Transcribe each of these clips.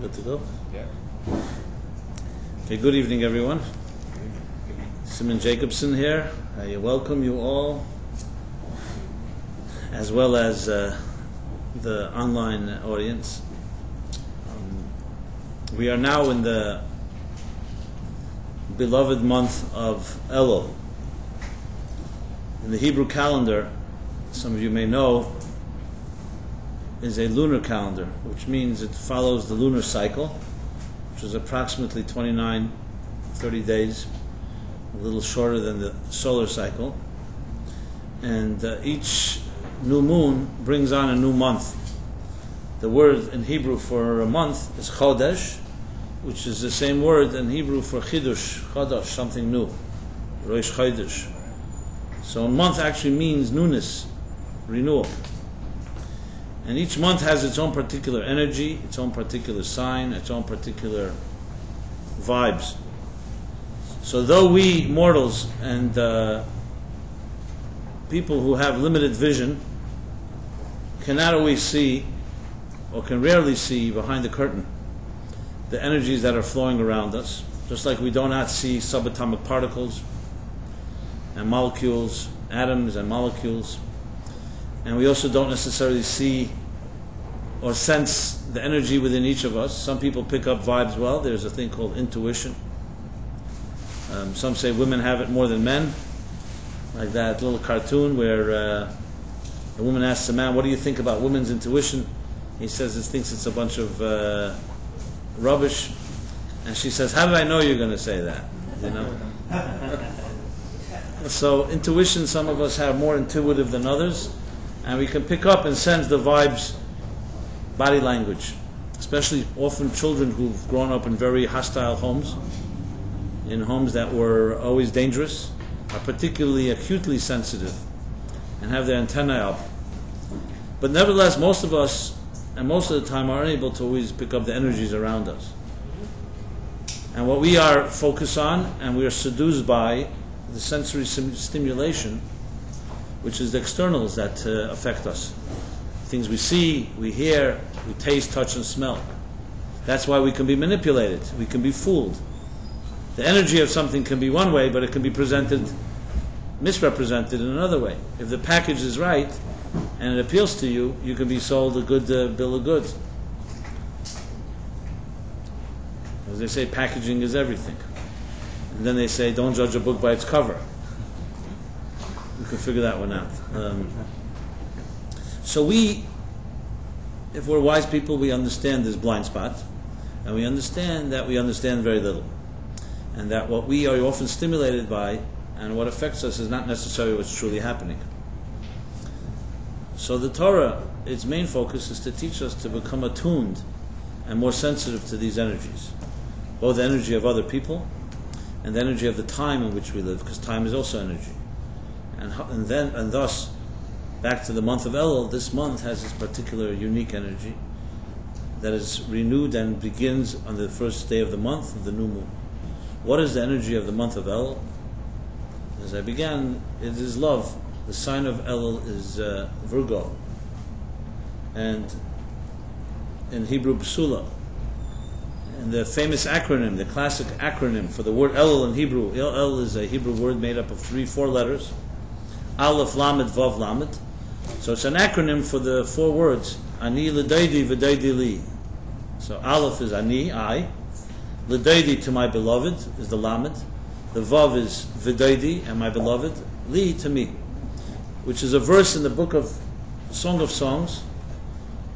Good to go? Yeah. Okay, good evening, everyone. Rabbi Jacobson here. I welcome you all, as well as the online audience. We are now in the beloved month of Elul. In the Hebrew calendar, some of you may know, is a lunar calendar, which means it follows the lunar cycle, which is approximately 30 days, a little shorter than the solar cycle. And each new moon brings on a new month. The word in Hebrew for a month is chodesh, which is the same word in Hebrew for chidush, chodesh, something new, Rosh Chodesh. So a month actually means newness, renewal. And each month has its own particular energy, its own particular sign, its own particular vibes. So though we mortals and people who have limited vision cannot always see, or can rarely see behind the curtain, the energies that are flowing around us, just like we do not see subatomic particles and molecules, atoms and molecules. And we also don't necessarily see or sense the energy within each of us. Some people pick up vibes well. There's a thing called intuition. Some say women have it more than men, like that little cartoon where a woman asks a man, "What do you think about women's intuition?" He says he thinks it's a bunch of rubbish. And she says, "How did I know you're going to say that?" You know. So intuition, some of us have more intuitive than others. And we can pick up and sense the vibes, body language, especially often children who've grown up in very hostile homes, in homes that were always dangerous, are particularly acutely sensitive and have their antennae up. But nevertheless, most of us, and most of the time, are unable to always pick up the energies around us. And what we are focused on, and we are seduced by, the sensory stimulation, which is the externals that affect us. Things we see, we hear, we taste, touch, and smell. That's why we can be manipulated. We can be fooled. The energy of something can be one way, but it can be misrepresented in another way. If the package is right and it appeals to you, you can be sold a good bill of goods. As they say, packaging is everything. And then they say, don't judge a book by its cover. You can figure that one out. So we, if we're wise people, we understand this blind spot, and we understand that we understand very little, and that what we are often stimulated by and what affects us is not necessarily what's truly happening. So the Torah, its main focus is to teach us to become attuned and more sensitive to these energies, both the energy of other people and the energy of the time in which we live, because time is also energy. And thus, back to the month of Elul, this month has this particular unique energy that is renewed and begins on the first day of the month of the new moon. What is the energy of the month of Elul? As I began, it is love. The sign of Elul is Virgo, and in Hebrew, Psula. And the famous acronym, the classic acronym for the word Elul in Hebrew, El is a Hebrew word made up of 4 letters. Aleph, Lamed, Vav, Lamed. So it's an acronym for the 4 words. Ani l'daidi v'daidi li. So Aleph is Ani, I. L'daidi, to my beloved, is the Lamed. The Vav is v'daidi, and my beloved. Li, to me. Which is a verse in the book of Song of Songs.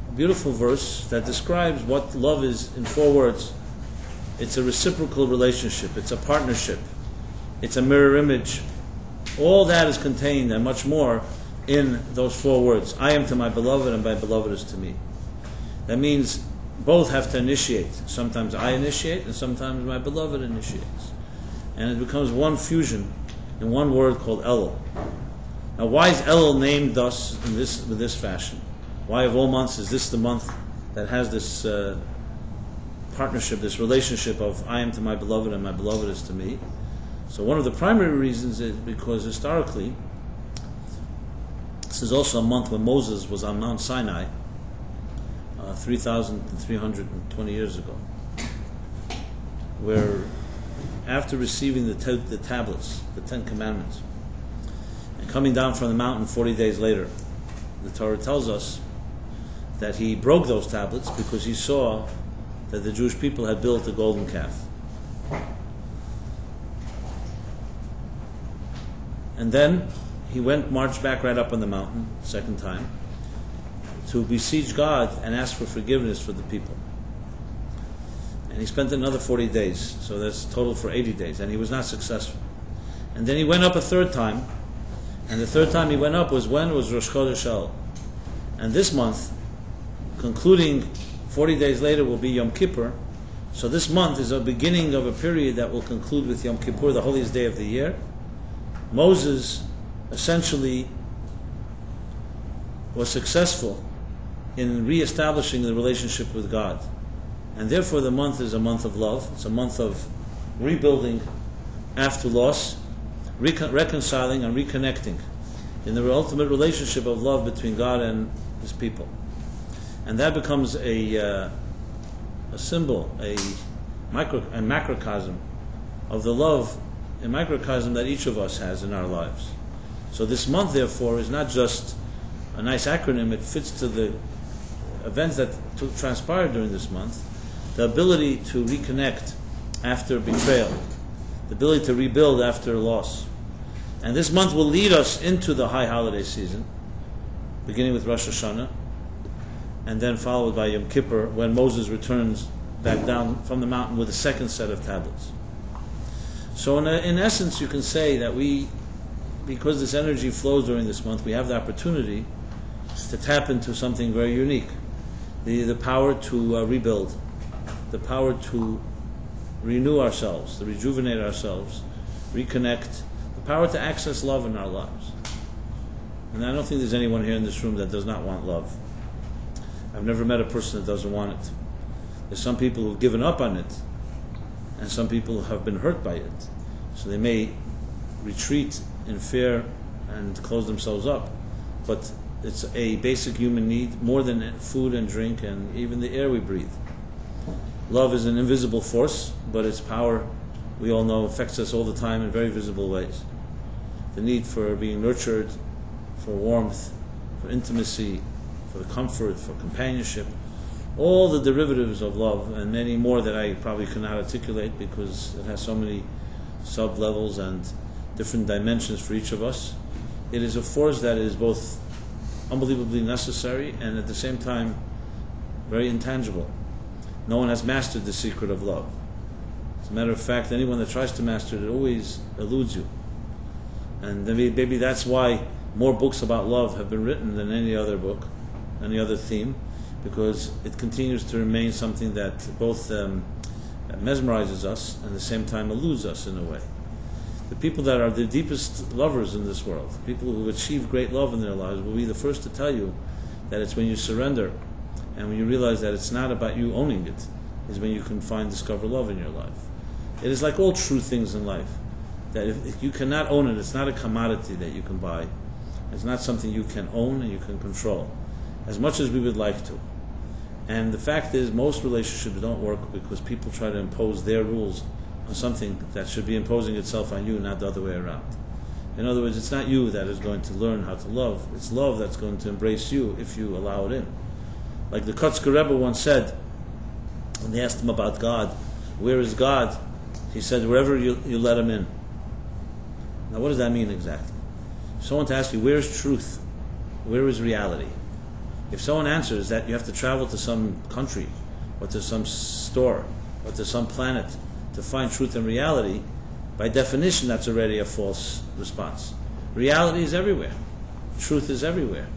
A beautiful verse that describes what love is in 4 words. It's a reciprocal relationship. It's a partnership. It's a mirror image. All that is contained and much more in those 4 words. I am to my beloved and my beloved is to me. That means both have to initiate. Sometimes I initiate and sometimes my beloved initiates. And it becomes one fusion in one word called Elul. Now why is Elul named thus in this fashion? Why of all months is this the month that has this partnership, this relationship of I am to my beloved and my beloved is to me? So one of the primary reasons is because historically, this is also a month when Moses was on Mount Sinai, 3,320 years ago, where after receiving the tablets, the 10 Commandments, and coming down from the mountain 40 days later, the Torah tells us that he broke those tablets because he saw that the Jewish people had built a golden calf. And then he marched back right up on the mountain, second time, to beseech God and ask for forgiveness for the people. And he spent another 40 days, so that's total for 80 days, and he was not successful. And then he went up a third time, and the third time he went up was Rosh Hashanah. And this month, concluding 40 days later, will be Yom Kippur. So this month is a beginning of a period that will conclude with Yom Kippur, the holiest day of the year. Moses essentially was successful in re-establishing the relationship with God. And therefore the month is a month of love. It's a month of rebuilding after loss, reconciling and reconnecting in the ultimate relationship of love between God and His people. And that becomes a symbol, a macrocosm of the love, a microcosm that each of us has in our lives. So this month, therefore, is not just a nice acronym, it fits to the events that transpired during this month. The ability to reconnect after betrayal, the ability to rebuild after loss. And this month will lead us into the high holiday season, beginning with Rosh Hashanah, and then followed by Yom Kippur, when Moses returns back down from the mountain with a second set of tablets. So in essence, you can say that because this energy flows during this month, we have the opportunity to tap into something very unique. The power to rebuild, the power to renew ourselves, to rejuvenate ourselves, reconnect, the power to access love in our lives. And I don't think there's anyone here in this room that does not want love. I've never met a person that doesn't want it. There's some people who've given up on it, and some people have been hurt by it. So they may retreat in fear and close themselves up. But it's a basic human need, more than food and drink and even the air we breathe. Love is an invisible force, but its power, we all know, affects us all the time in very visible ways. The need for being nurtured, for warmth, for intimacy, for the comfort, for companionship, all the derivatives of love, and many more that I probably cannot articulate because it has so many sub-levels and different dimensions for each of us. It is a force that is both unbelievably necessary and at the same time very intangible. No one has mastered the secret of love. As a matter of fact, anyone that tries to master it always eludes you. And maybe that's why more books about love have been written than any other book, any other theme, because it continues to remain something that both mesmerizes us and at the same time eludes us in a way. The people that are the deepest lovers in this world, people who achieve great love in their lives, will be the first to tell you that it's when you surrender and when you realize that it's not about you owning it, is when you can discover love in your life. It is like all true things in life, that if you cannot own it, it's not a commodity that you can buy. It's not something you can own and you can control, as much as we would like to. And the fact is, most relationships don't work because people try to impose their rules on something that should be imposing itself on you, not the other way around. In other words, it's not you that is going to learn how to love, it's love that's going to embrace you if you allow it in. Like the Kotzker Rebbe once said, when they asked him about God, where is God? He said, wherever you let him in. Now what does that mean exactly? If someone to ask you, where is truth? Where is reality? If someone answers that you have to travel to some country, or to some store, or to some planet to find truth and reality, by definition that's already a false response. Reality is everywhere. Truth is everywhere.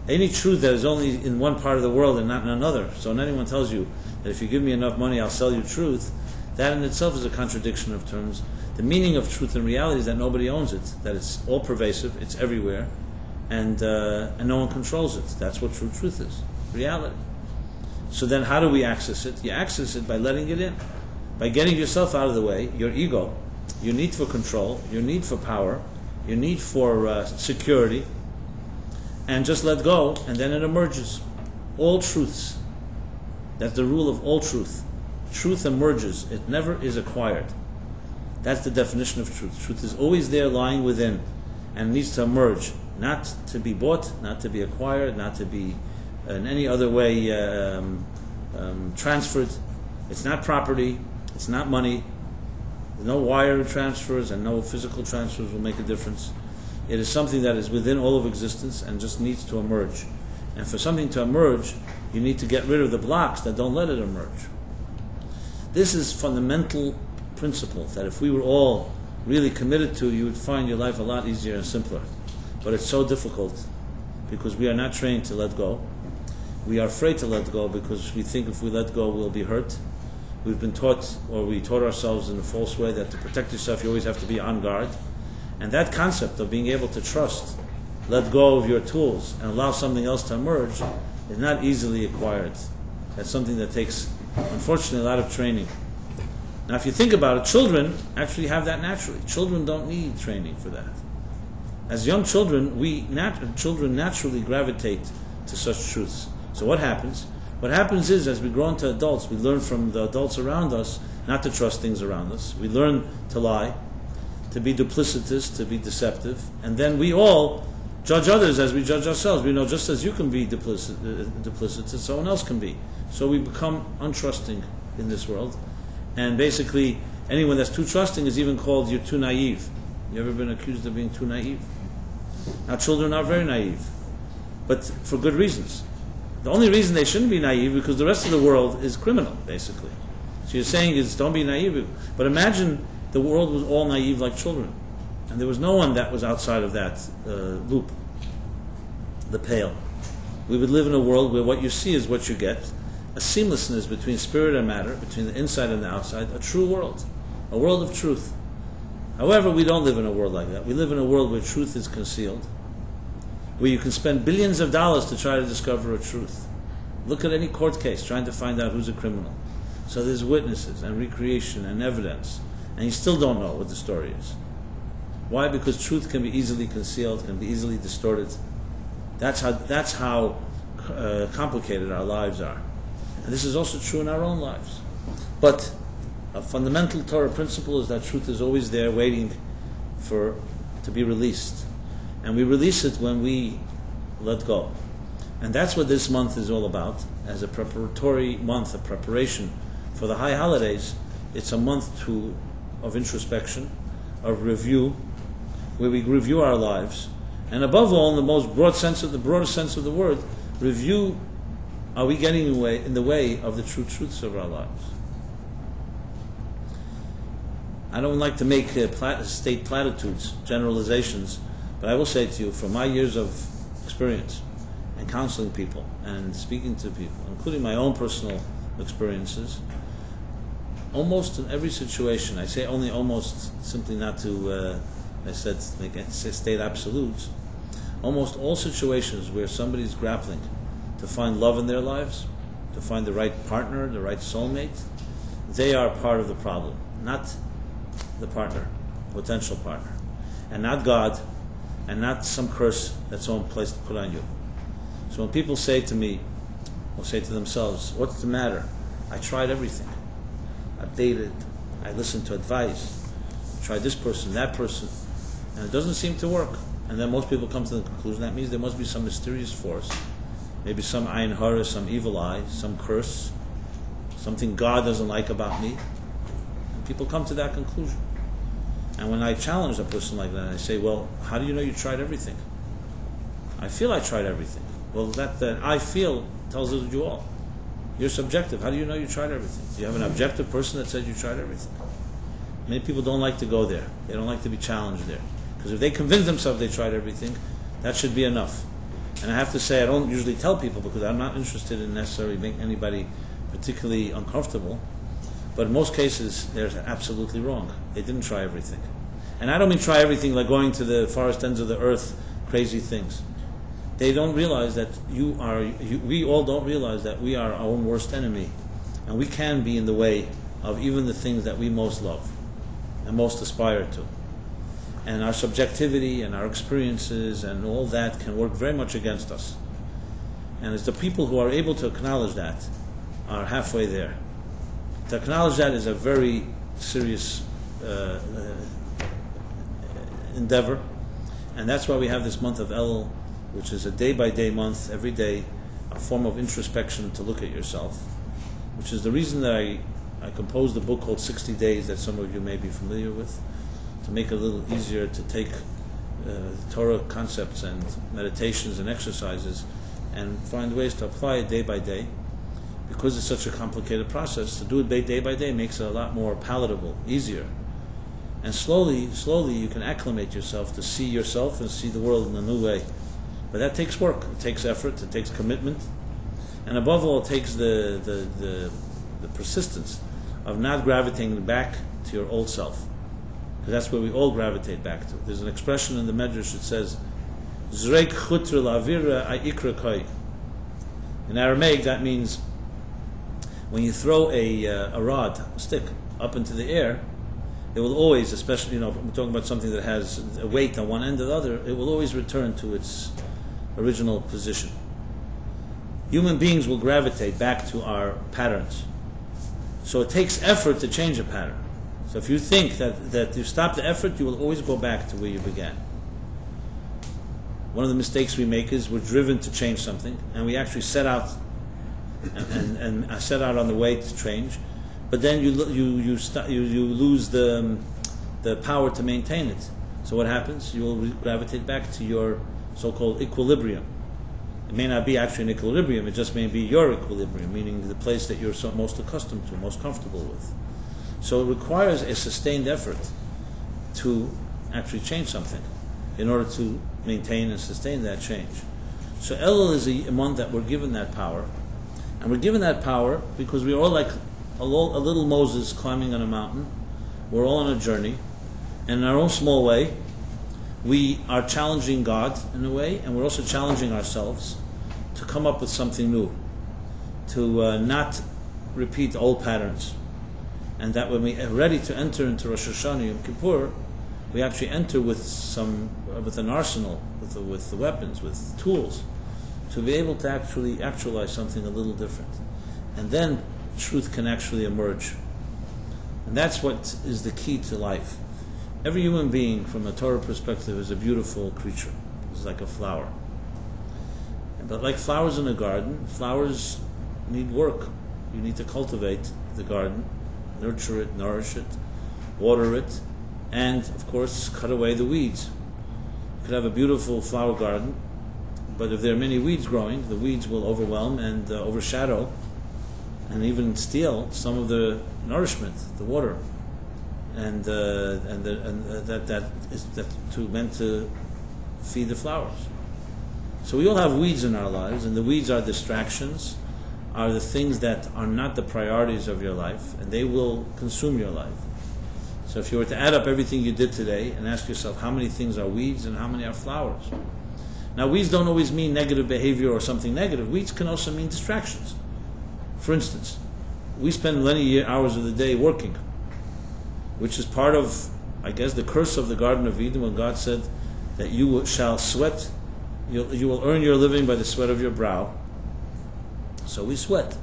Any truth that is only in one part of the world and not in another, so when anyone tells you that if you give me enough money I'll sell you truth, that in itself is a contradiction of terms. The meaning of truth and reality is that nobody owns it, that it's all pervasive, it's everywhere, and no one controls it. That's what true truth is, reality. So then how do we access it? You access it by letting it in, by getting yourself out of the way, your ego, your need for control, your need for power, your need for security, and just let go, and then it emerges. All truths, That's the rule of all truth. Truth emerges. It never is acquired. That's the definition of truth. Truth is always there, lying within, and needs to emerge, not to be bought, not to be acquired, not to be in any other way transferred. It's not property. It's not money. No wire transfers and no physical transfers will make a difference. It is something that is within all of existence and just needs to emerge. And for something to emerge, you need to get rid of the blocks that don't let it emerge. This is fundamental principle that if we were all really committed to, you would find your life a lot easier and simpler. But it's so difficult because we are not trained to let go. We are afraid to let go because we think if we let go, we'll be hurt. We've been taught, or we taught ourselves in a false way, that to protect yourself, you always have to be on guard. And that concept of being able to trust, let go of your tools, and allow something else to emerge is not easily acquired. That's something that takes, unfortunately, a lot of training. Now, if you think about it, children actually have that naturally. Children don't need training for that. As young children, children naturally gravitate to such truths. So what happens? What happens is, as we grow into adults, we learn from the adults around us not to trust things around us. We learn to lie, to be duplicitous, to be deceptive, and then we all judge others as we judge ourselves. We know just as you can be duplicitous, someone else can be. So we become untrusting in this world. And basically, anyone that's too trusting is even called, you're too naive. You ever been accused of being too naive? Now, children are very naive, but for good reasons. The only reason they shouldn't be naive is because the rest of the world is criminal, basically. So you're saying is, don't be naive. But imagine the world was all naive like children, and there was no one that was outside of that loop, the pale. We would live in a world where what you see is what you get, a seamlessness between spirit and matter, between the inside and the outside, a true world, a world of truth. However, we don't live in a world like that. We live in a world where truth is concealed, where you can spend billions of dollars to try to discover a truth. Look at any court case trying to find out who's a criminal. So there's witnesses and recreation and evidence, and you still don't know what the story is. Why? Because truth can be easily concealed, can be easily distorted. That's how complicated our lives are. And this is also true in our own lives. But a fundamental Torah principle is that truth is always there waiting to be released. And we release it when we let go. And that's what this month is all about. As a preparatory month of preparation for the high holidays, it's a month of introspection, of review, where we review our lives. And above all, in the most broadest sense of the word, review, are we getting in the way of the true truths of our lives? I don't like to make state platitudes, generalizations, but I will say to you, from my years of experience and counseling people and speaking to people, including my own personal experiences, almost in every situation, I say only almost, simply not to, state absolutes, almost all situations where somebody's grappling to find love in their lives, to find the right partner, the right soulmate, they are part of the problem, not the partner, potential partner, and not God, and not some curse that someone placed to put on you. So when people say to me, or say to themselves, what's the matter? I tried everything. I've dated, I listened to advice, I tried this person, that person, and it doesn't seem to work. And then most people come to the conclusion that means there must be some mysterious force, maybe some ayin hara, some evil eye, some curse, something God doesn't like about me. And people come to that conclusion. And when I challenge a person like that, I say, well, how do you know you tried everything? I feel I tried everything. Well, that I feel tells you all. You're subjective. How do you know you tried everything? Do you have an objective person that says you tried everything? Many people don't like to go there. They don't like to be challenged there. Because if they convince themselves they tried everything, that should be enough. And I have to say, I don't usually tell people because I'm not interested in necessarily making anybody particularly uncomfortable. But in most cases, they're absolutely wrong. They didn't try everything. And I don't mean try everything like going to the farthest ends of the earth, crazy things. They don't realize that we all don't realize that we are our own worst enemy. And we can be in the way of even the things that we most love and most aspire to. And our subjectivity and our experiences and all that can work very much against us. And it's the people who are able to acknowledge that are halfway there. To acknowledge that is a very serious endeavor, and that's why we have this month of Elul, which is a day-by-day month, every day, a form of introspection to look at yourself, which is the reason that I composed a book called 60 Days that some of you may be familiar with, to make it a little easier to take Torah concepts and meditations and exercises and find ways to apply it day by day. Because it's such a complicated process, to do it day by day makes it a lot more palatable, easier. And slowly you can acclimate yourself to see yourself and see the world in a new way. But that takes work, it takes effort, it takes commitment, and above all it takes the persistence of not gravitating back to your old self. Because that's where we all gravitate back to. There's an expression in the Medrash that says, Zreik chutra la'avira ikra koi. In Aramaic that means when you throw a rod, a stick, up into the air, it will always, especially, we're talking about something that has a weight on one end or the other, it will always return to its original position. Human beings will gravitate back to our patterns. So it takes effort to change a pattern. So if you think that you stop the effort, you will always go back to where you began. One of the mistakes we make is we're driven to change something, and we actually set out and set out on the way to change, but then you lose the power to maintain it. So what happens? You will gravitate back to your so-called equilibrium. It may not be actually an equilibrium, it just may be your equilibrium, meaning the place that you're most accustomed to, most comfortable with. So it requires a sustained effort to actually change something in order to maintain and sustain that change. So Elul is a month that we're given that power, and we're given that power because we're all like a little Moses climbing on a mountain. We're all on a journey, and in our own small way, we are challenging God in a way, and we're also challenging ourselves to come up with something new, to not repeat old patterns, and that when we are ready to enter into Rosh Hashanah, Yom Kippur, we actually enter with an arsenal, with the weapons, with tools, to be able to actually actualize something a little different, and then truth can actually emerge. And that's what is the key to life. Every human being, from a Torah perspective, is a beautiful creature. It's like a flower. But like flowers in a garden, flowers need work. You need to cultivate the garden, nurture it, nourish it, water it, and, of course, cut away the weeds. You could have a beautiful flower garden, but if there are many weeds growing, the weeds will overwhelm and overshadow and even steal some of the nourishment, the water, and that is meant to feed the flowers. So we all have weeds in our lives, and the weeds are distractions, are the things that are not the priorities of your life, and they will consume your life. So if you were to add up everything you did today and ask yourself how many things are weeds and how many are flowers. Now, weeds don't always mean negative behavior or something negative. Weeds can also mean distractions. For instance, we spend many hours of the day working, which is part of, I guess, the curse of the Garden of Eden, when God said that you shall sweat, you will earn your living by the sweat of your brow. So we sweat,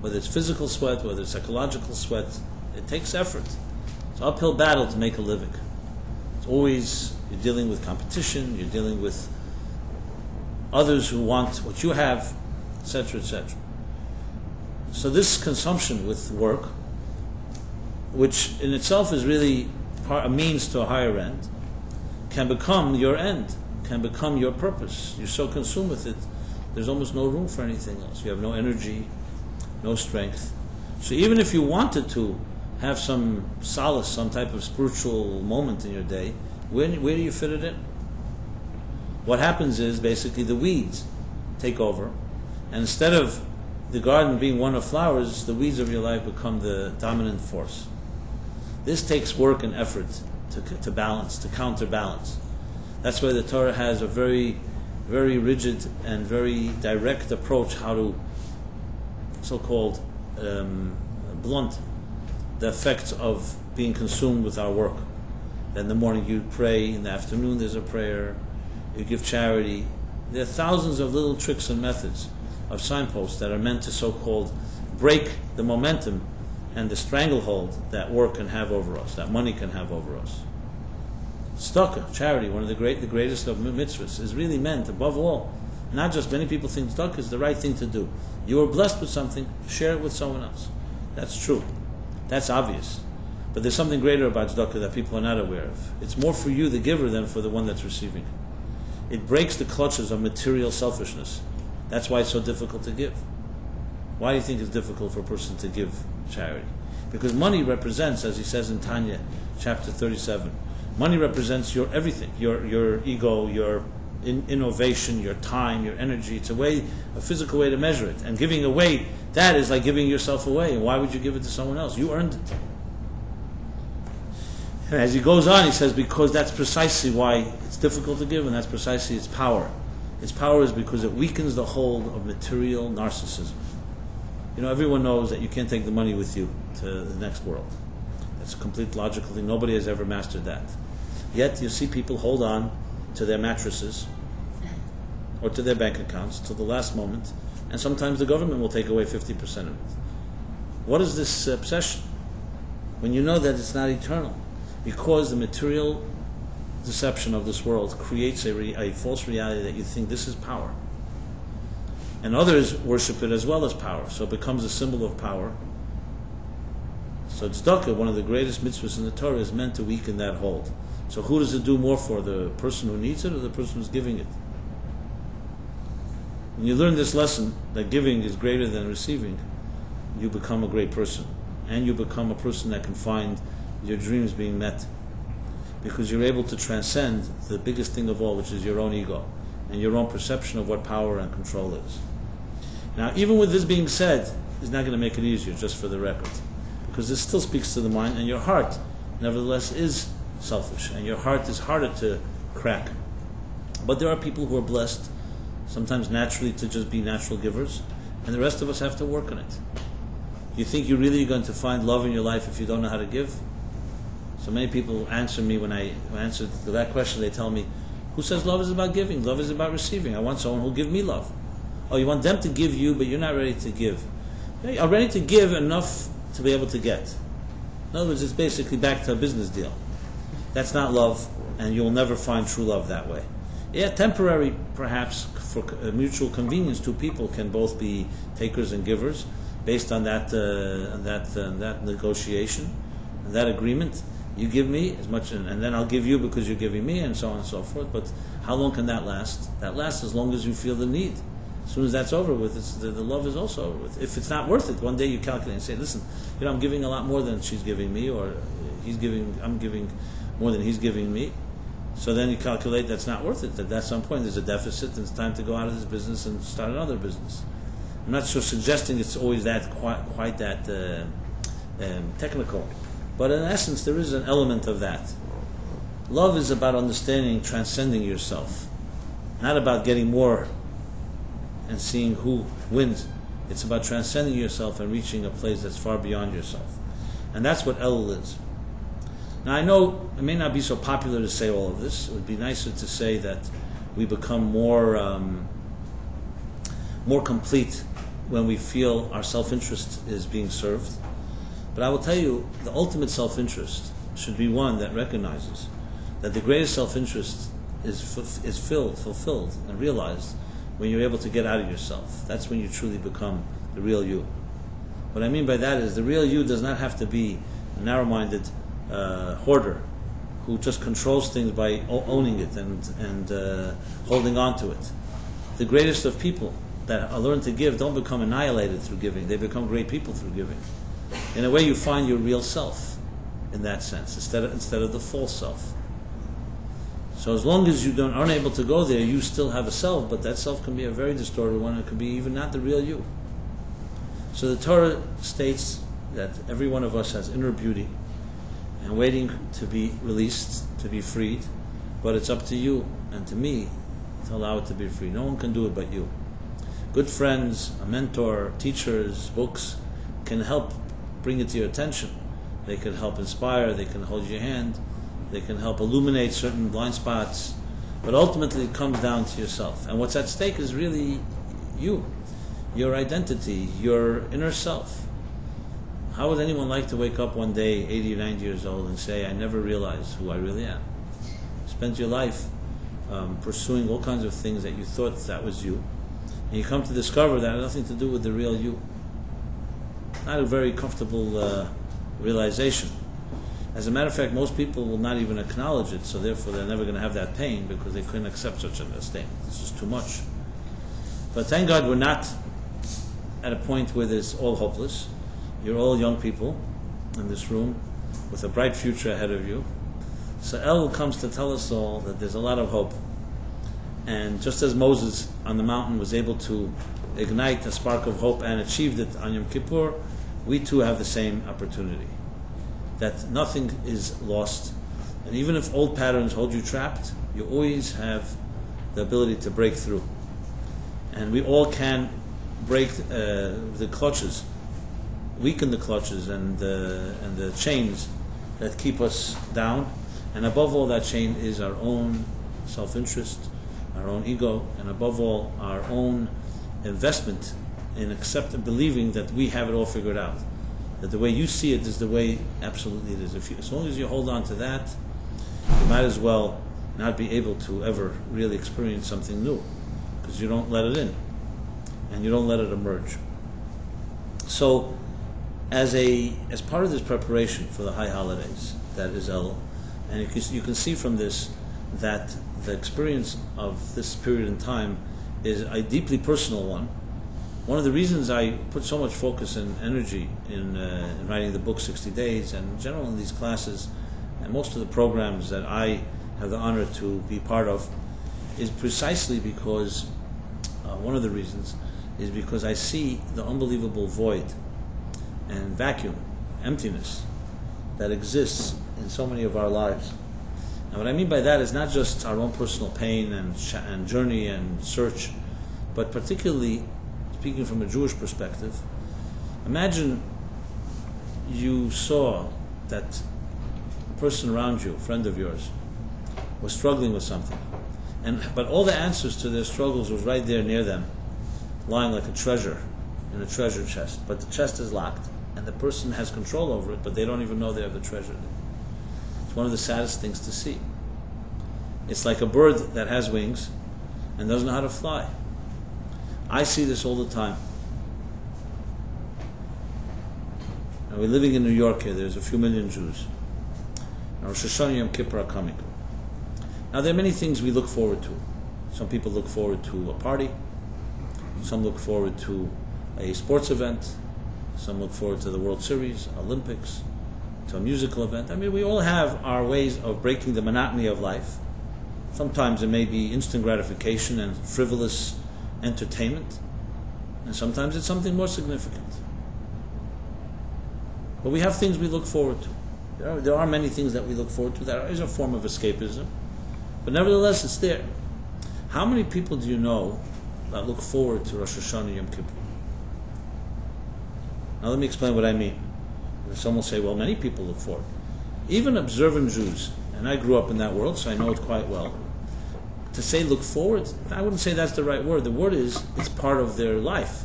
whether it's physical sweat, whether it's psychological sweat. It takes effort. It's an uphill battle to make a living. It's always, you're dealing with competition, you're dealing with others who want what you have, etc., etc. So this consumption with work, which in itself is really a means to a higher end, can become your end, can become your purpose. You're so consumed with it, there's almost no room for anything else. You have no energy, no strength. So even if you wanted to have some solace, some type of spiritual moment in your day, where do you fit it in? What happens is basically the weeds take over, and instead of the garden being one of flowers, the weeds of your life become the dominant force. This takes work and effort to balance, to counterbalance. That's why the Torah has a very, very rigid and very direct approach how to so-called blunt the effects of being consumed with our work. In the morning you pray, in the afternoon there's a prayer, you give charity. There are thousands of little tricks and methods of signposts that are meant to so-called break the momentum and the stranglehold that work can have over us, that money can have over us. Tzedakah, charity, one of the greatest of mitzvahs, is really meant, above all, not just, many people think tzedakah is the right thing to do. You are blessed with something, share it with someone else. That's true. That's obvious. But there's something greater about tzedakah that people are not aware of. It's more for you, the giver, than for the one that's receiving. It breaks the clutches of material selfishness. That's why it's so difficult to give. Why do you think it's difficult for a person to give charity? Because money represents, as he says in Tanya, chapter 37, money represents your everything, your ego, your innovation, your time, your energy. It's a physical way to measure it. And giving away, that is like giving yourself away. And why would you give it to someone else? You earned it. And as he goes on, he says, because that's precisely why it's difficult to give, and that's precisely its power. Its power is because it weakens the hold of material narcissism. You know, everyone knows that you can't take the money with you to the next world. That's a complete logical thing. Nobody has ever mastered that. Yet you see people hold on to their mattresses or to their bank accounts till the last moment, and sometimes the government will take away 50% of it. What is this obsession? When you know that it's not eternal. Because the material deception of this world creates a false reality that you think this is power. And others worship it as well as power, so it becomes a symbol of power. So tzedakah, one of the greatest mitzvahs in the Torah, is meant to weaken that hold. So who does it do more for, the person who needs it or the person who's giving it? When you learn this lesson, that giving is greater than receiving, you become a great person. And you become a person that can find your dreams being met. Because you're able to transcend the biggest thing of all, which is your own ego and your own perception of what power and control is. Now, even with this being said, it's not going to make it easier, just for the record. Because this still speaks to the mind, and your heart, nevertheless, is selfish, and your heart is harder to crack. But there are people who are blessed, sometimes naturally, to just be natural givers, and the rest of us have to work on it. You think you're really going to find love in your life if you don't know how to give? So many people answer me when I answer to that question, they tell me, who says love is about giving? Love is about receiving. I want someone who will give me love. Oh, you want them to give you, but you're not ready to give. You are ready to give enough to be able to get. In other words, it's basically back to a business deal. That's not love, and you'll never find true love that way. Yeah, temporary, perhaps, for mutual convenience, two people can both be takers and givers based on that negotiation, and that agreement. You give me as much, and then I'll give you because you're giving me, and so on and so forth. But how long can that last? That lasts as long as you feel the need. As soon as that's over with, the love is also over with. If it's not worth it, one day you calculate and say, listen, I'm giving a lot more than she's giving me, or I'm giving more than he's giving me. So then you calculate that's not worth it. That at some point there's a deficit, and it's time to go out of this business and start another business. I'm not sure suggesting it's always that quite that technical. But in essence, there is an element of that. Love is about understanding, transcending yourself. Not about getting more and seeing who wins. It's about transcending yourself and reaching a place that's far beyond yourself. And that's what Elul is. Now I know it may not be so popular to say all of this. It would be nicer to say that we become more complete when we feel our self-interest is being served. But I will tell you, the ultimate self-interest should be one that recognizes that the greatest self-interest is fulfilled and realized when you're able to get out of yourself. That's when you truly become the real you. What I mean by that is the real you does not have to be a narrow-minded hoarder who just controls things by owning it and holding on to it. The greatest of people that learn to give don't become annihilated through giving. They become great people through giving. In a way, you find your real self in that sense, instead of the false self. So as long as you aren't able to go there, you still have a self, but that self can be a very distorted one. It can be even not the real you. So the Torah states that every one of us has inner beauty and waiting to be released, to be freed, but it's up to you and to me to allow it to be free. No one can do it but you. Good friends, a mentor, teachers, books can help bring it to your attention. They can help inspire, they can hold your hand, they can help illuminate certain blind spots, but ultimately it comes down to yourself. And what's at stake is really you. your identity, your inner self. How would anyone like to wake up one day, 80 or 90 years old, and say, I never realized who I really am? Spend your life pursuing all kinds of things that you thought that was you, and you come to discover that had nothing to do with the real you. Not a very comfortable realization. As a matter of fact, most people will not even acknowledge it, so therefore they're never going to have that pain because they couldn't accept such a statement. This is too much. But thank God we're not at a point where it's all hopeless. You're all young people in this room with a bright future ahead of you. So El comes to tell us all that there's a lot of hope. And just as Moses on the mountain was able to ignite a spark of hope and achieved it on Yom Kippur, we too have the same opportunity. That nothing is lost. And even if old patterns hold you trapped, you always have the ability to break through. And we all can break the clutches, weaken the clutches and the chains that keep us down. And above all, that chain is our own self-interest, our own ego, and above all, our own investment in accepting, believing that we have it all figured out. That the way you see it is the way absolutely it is. As long as you hold on to that, you might as well not be able to ever really experience something new, because you don't let it in, and you don't let it emerge. So, as part of this preparation for the high holidays, that is El, and you can see from this that the experience of this period in time is a deeply personal one. One of the reasons I put so much focus and energy in writing the book 60 Days, and in general in these classes, and most of the programs that I have the honor to be part of, is precisely because, one of the reasons, is because I see the unbelievable void and vacuum, emptiness, that exists in so many of our lives. And what I mean by that is not just our own personal pain and journey and search, but particularly, speaking from a Jewish perspective, imagine you saw that a person around you, a friend of yours, was struggling with something, but all the answers to their struggles was right there near them, lying like a treasure in a treasure chest. But the chest is locked, and the person has control over it, but they don't even know they have the treasure there. It's one of the saddest things to see. It's like a bird that has wings and doesn't know how to fly. I see this all the time. Now, we're living in New York here. There's a few million Jews. Now, Rosh Hashanah and Yom Kippur are coming. Now, there are many things we look forward to. Some people look forward to a party. Some look forward to a sports event. Some look forward to the World Series, Olympics, to a musical event. I mean, we all have our ways of breaking the monotony of life. Sometimes it may be instant gratification and frivolous entertainment, and sometimes it's something more significant. But we have things we look forward to. There are many things that we look forward to. That is a form of escapism, but nevertheless it's there. How many people do you know that look forward to Rosh Hashanah and Yom Kippur? Now let me explain what I mean. Some will say, well, many people look forward. Even observant Jews, and I grew up in that world, so I know it quite well. To say look forward, I wouldn't say that's the right word. The word is, it's part of their life.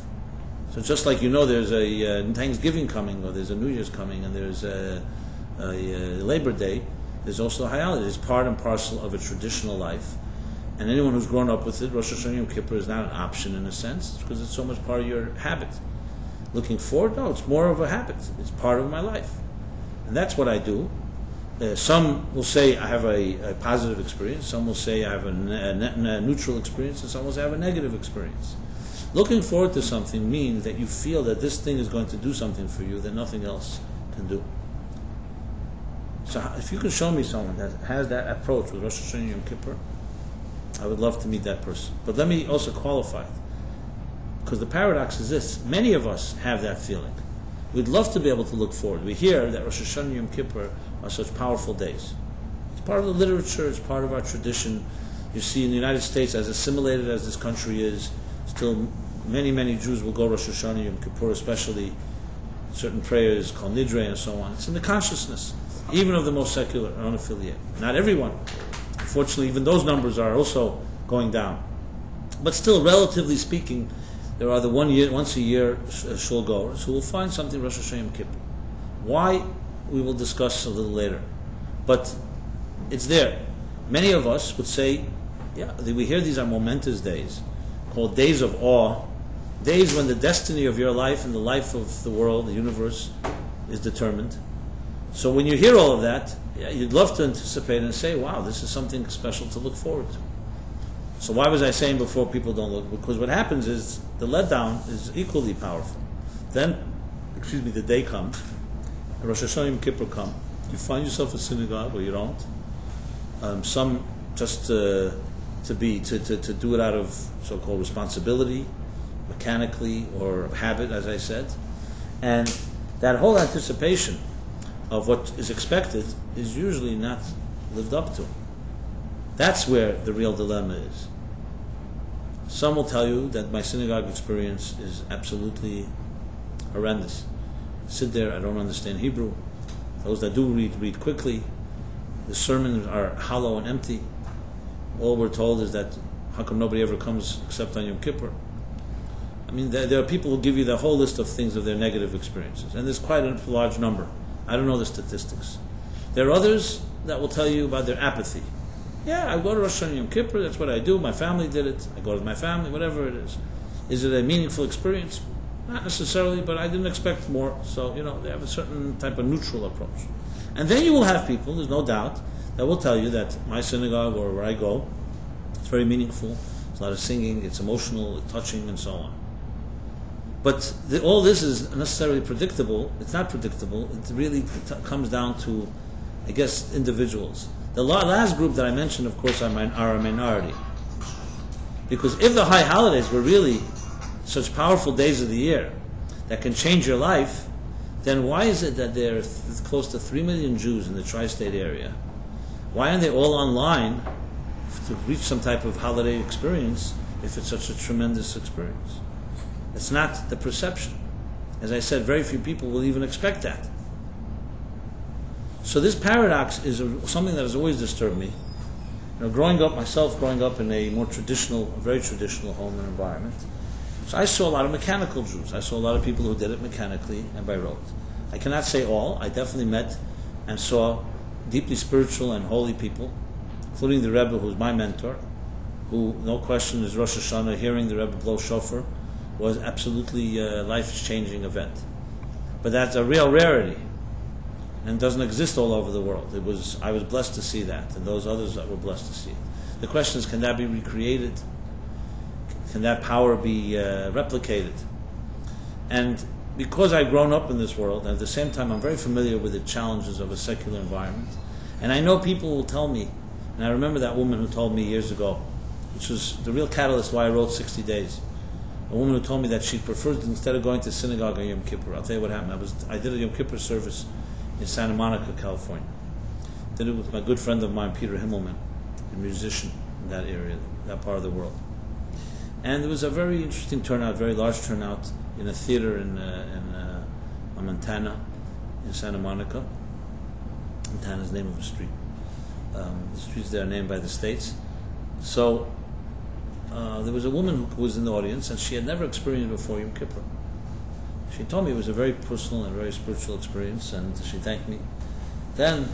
So just like there's a Thanksgiving coming, or there's a New Year's coming, and there's a Labor Day, there's also a high holiday. It's part and parcel of a traditional life. And anyone who's grown up with it, Rosh Hashanah and Yom Kippur is not an option in a sense, because it's so much part of your habit. Looking forward? No, it's more of a habit. It's part of my life. And that's what I do. Some will say I have a positive experience, some will say I have a neutral experience, and some will say I have a negative experience. Looking forward to something means that you feel that this thing is going to do something for you that nothing else can do. So if you can show me someone that has that approach with Rosh Hashanah and Yom Kippur, I would love to meet that person. But let me also qualify it, because the paradox is this: many of us have that feeling. We'd love to be able to look forward. We hear that Rosh Hashanah and Yom Kippur are such powerful days. It's part of the literature, it's part of our tradition. You see, in the United States, as assimilated as this country is, still many, many Jews will go Rosh Hashanah and Yom Kippur, especially certain prayers, Kol Nidre and so on. It's in the consciousness, even of the most secular or unaffiliated. Not everyone. Unfortunately, even those numbers are also going down. But still, relatively speaking, there are the once a year shul goers who will find something Rosh Hashanah Yom Kippur. Why, we will discuss a little later. But it's there. Many of us would say, yeah, we hear these are momentous days, called days of awe, days when the destiny of your life and the life of the world, the universe, is determined. So when you hear all of that, yeah, you'd love to anticipate and say, wow, this is something special to look forward to. So why was I saying before people don't look? Because what happens is the letdown is equally powerful. Then, the day comes, Rosh Hashanah Yom Kippur come. You find yourself a synagogue or you don't. Some just to do it out of so-called responsibility, mechanically or habit, as I said. And that whole anticipation of what is expected is usually not lived up to. That's where the real dilemma is. Some will tell you that my synagogue experience is absolutely horrendous. I sit there, I don't understand Hebrew. Those that do read quickly. The sermons are hollow and empty. All we're told is that how come nobody ever comes except on Yom Kippur? I mean, there are people who give you the whole list of things of their negative experiences, and there's quite a large number. I don't know the statistics. There are others that will tell you about their apathy. Yeah, I go to Rosh Hashanah Yom Kippur, that's what I do, my family did it, I go with my family, whatever it is. Is it a meaningful experience? Not necessarily, but I didn't expect more, so, they have a certain type of neutral approach. And then you will have people, there's no doubt, that will tell you that my synagogue or where I go, it's very meaningful, there's a lot of singing, it's emotional, it's touching, and so on. But all this is necessarily predictable. It's not predictable. It really comes down to, I guess, individuals. The last group that I mentioned, of course, are a minority. Because if the high holidays were really such powerful days of the year that can change your life, then why is it that there are close to 3 million Jews in the tri-state area? Why aren't they all online to reach some type of holiday experience if it's such a tremendous experience? It's not the perception. As I said, very few people will even expect that. So this paradox is something that has always disturbed me. Growing up in a more traditional, very traditional home and environment, so I saw a lot of mechanical Jews. I saw a lot of people who did it mechanically and by rote. I cannot say all. I definitely met and saw deeply spiritual and holy people, including the Rebbe, who's my mentor, who, no question, is Rosh Hashanah, hearing the Rebbe blow shofar was absolutely a life-changing event. But that's a real rarity and doesn't exist all over the world. I was blessed to see that, and those others that were blessed to see it. The question is, can that be recreated? Can that power be replicated? And because I've grown up in this world, and at the same time I'm very familiar with the challenges of a secular environment, and I know people will tell me, and I remember that woman who told me years ago, which was the real catalyst why I wrote 60 Days. A woman who told me that she preferred, instead of going to synagogue on Yom Kippur, I'll tell you what happened. I did a Yom Kippur service in Santa Monica, California. Did it with my good friend of mine, Peter Himmelman, a musician in that area, that part of the world. And there was a very interesting turnout, very large turnout in a theater in Montana, in Santa Monica. Montana is the name of a street. The streets there are named by the states. So there was a woman who was in the audience, and she had never experienced before Yom Kippur. She told me it was a very personal and very spiritual experience, and she thanked me. Then,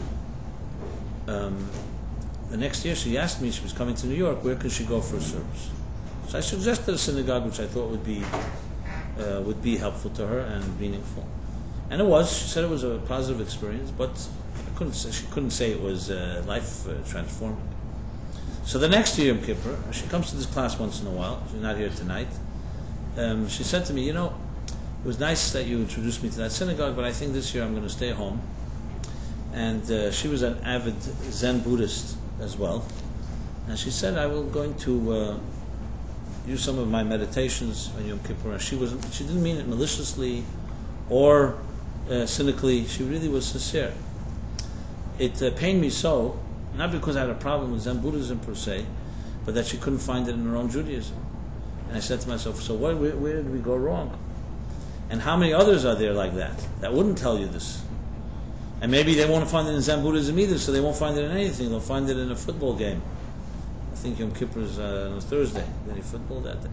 the next year she asked me, she was coming to New York, where could she go for a service? So I suggested a synagogue, which I thought would be helpful to her and meaningful. And it was. She said it was a positive experience, but she couldn't say it was life transforming. So the next year, Yom Kippur, she comes to this class once in a while. She's not here tonight. She said to me, it was nice that you introduced me to that synagogue, but I think this year I'm going to stay home. And she was an avid Zen Buddhist as well. And she said, I'm going to use some of my meditations on Yom Kippur. She didn't mean it maliciously or cynically. She really was sincere. It pained me so, not because I had a problem with Zen Buddhism per se, but that she couldn't find it in her own Judaism. And I said to myself, so where did we go wrong? And how many others are there like that wouldn't tell you this? And maybe they won't find it in Zen Buddhism either, so they won't find it in anything. They'll find it in a football game. I think Yom Kippur is on a Thursday. Any football that day?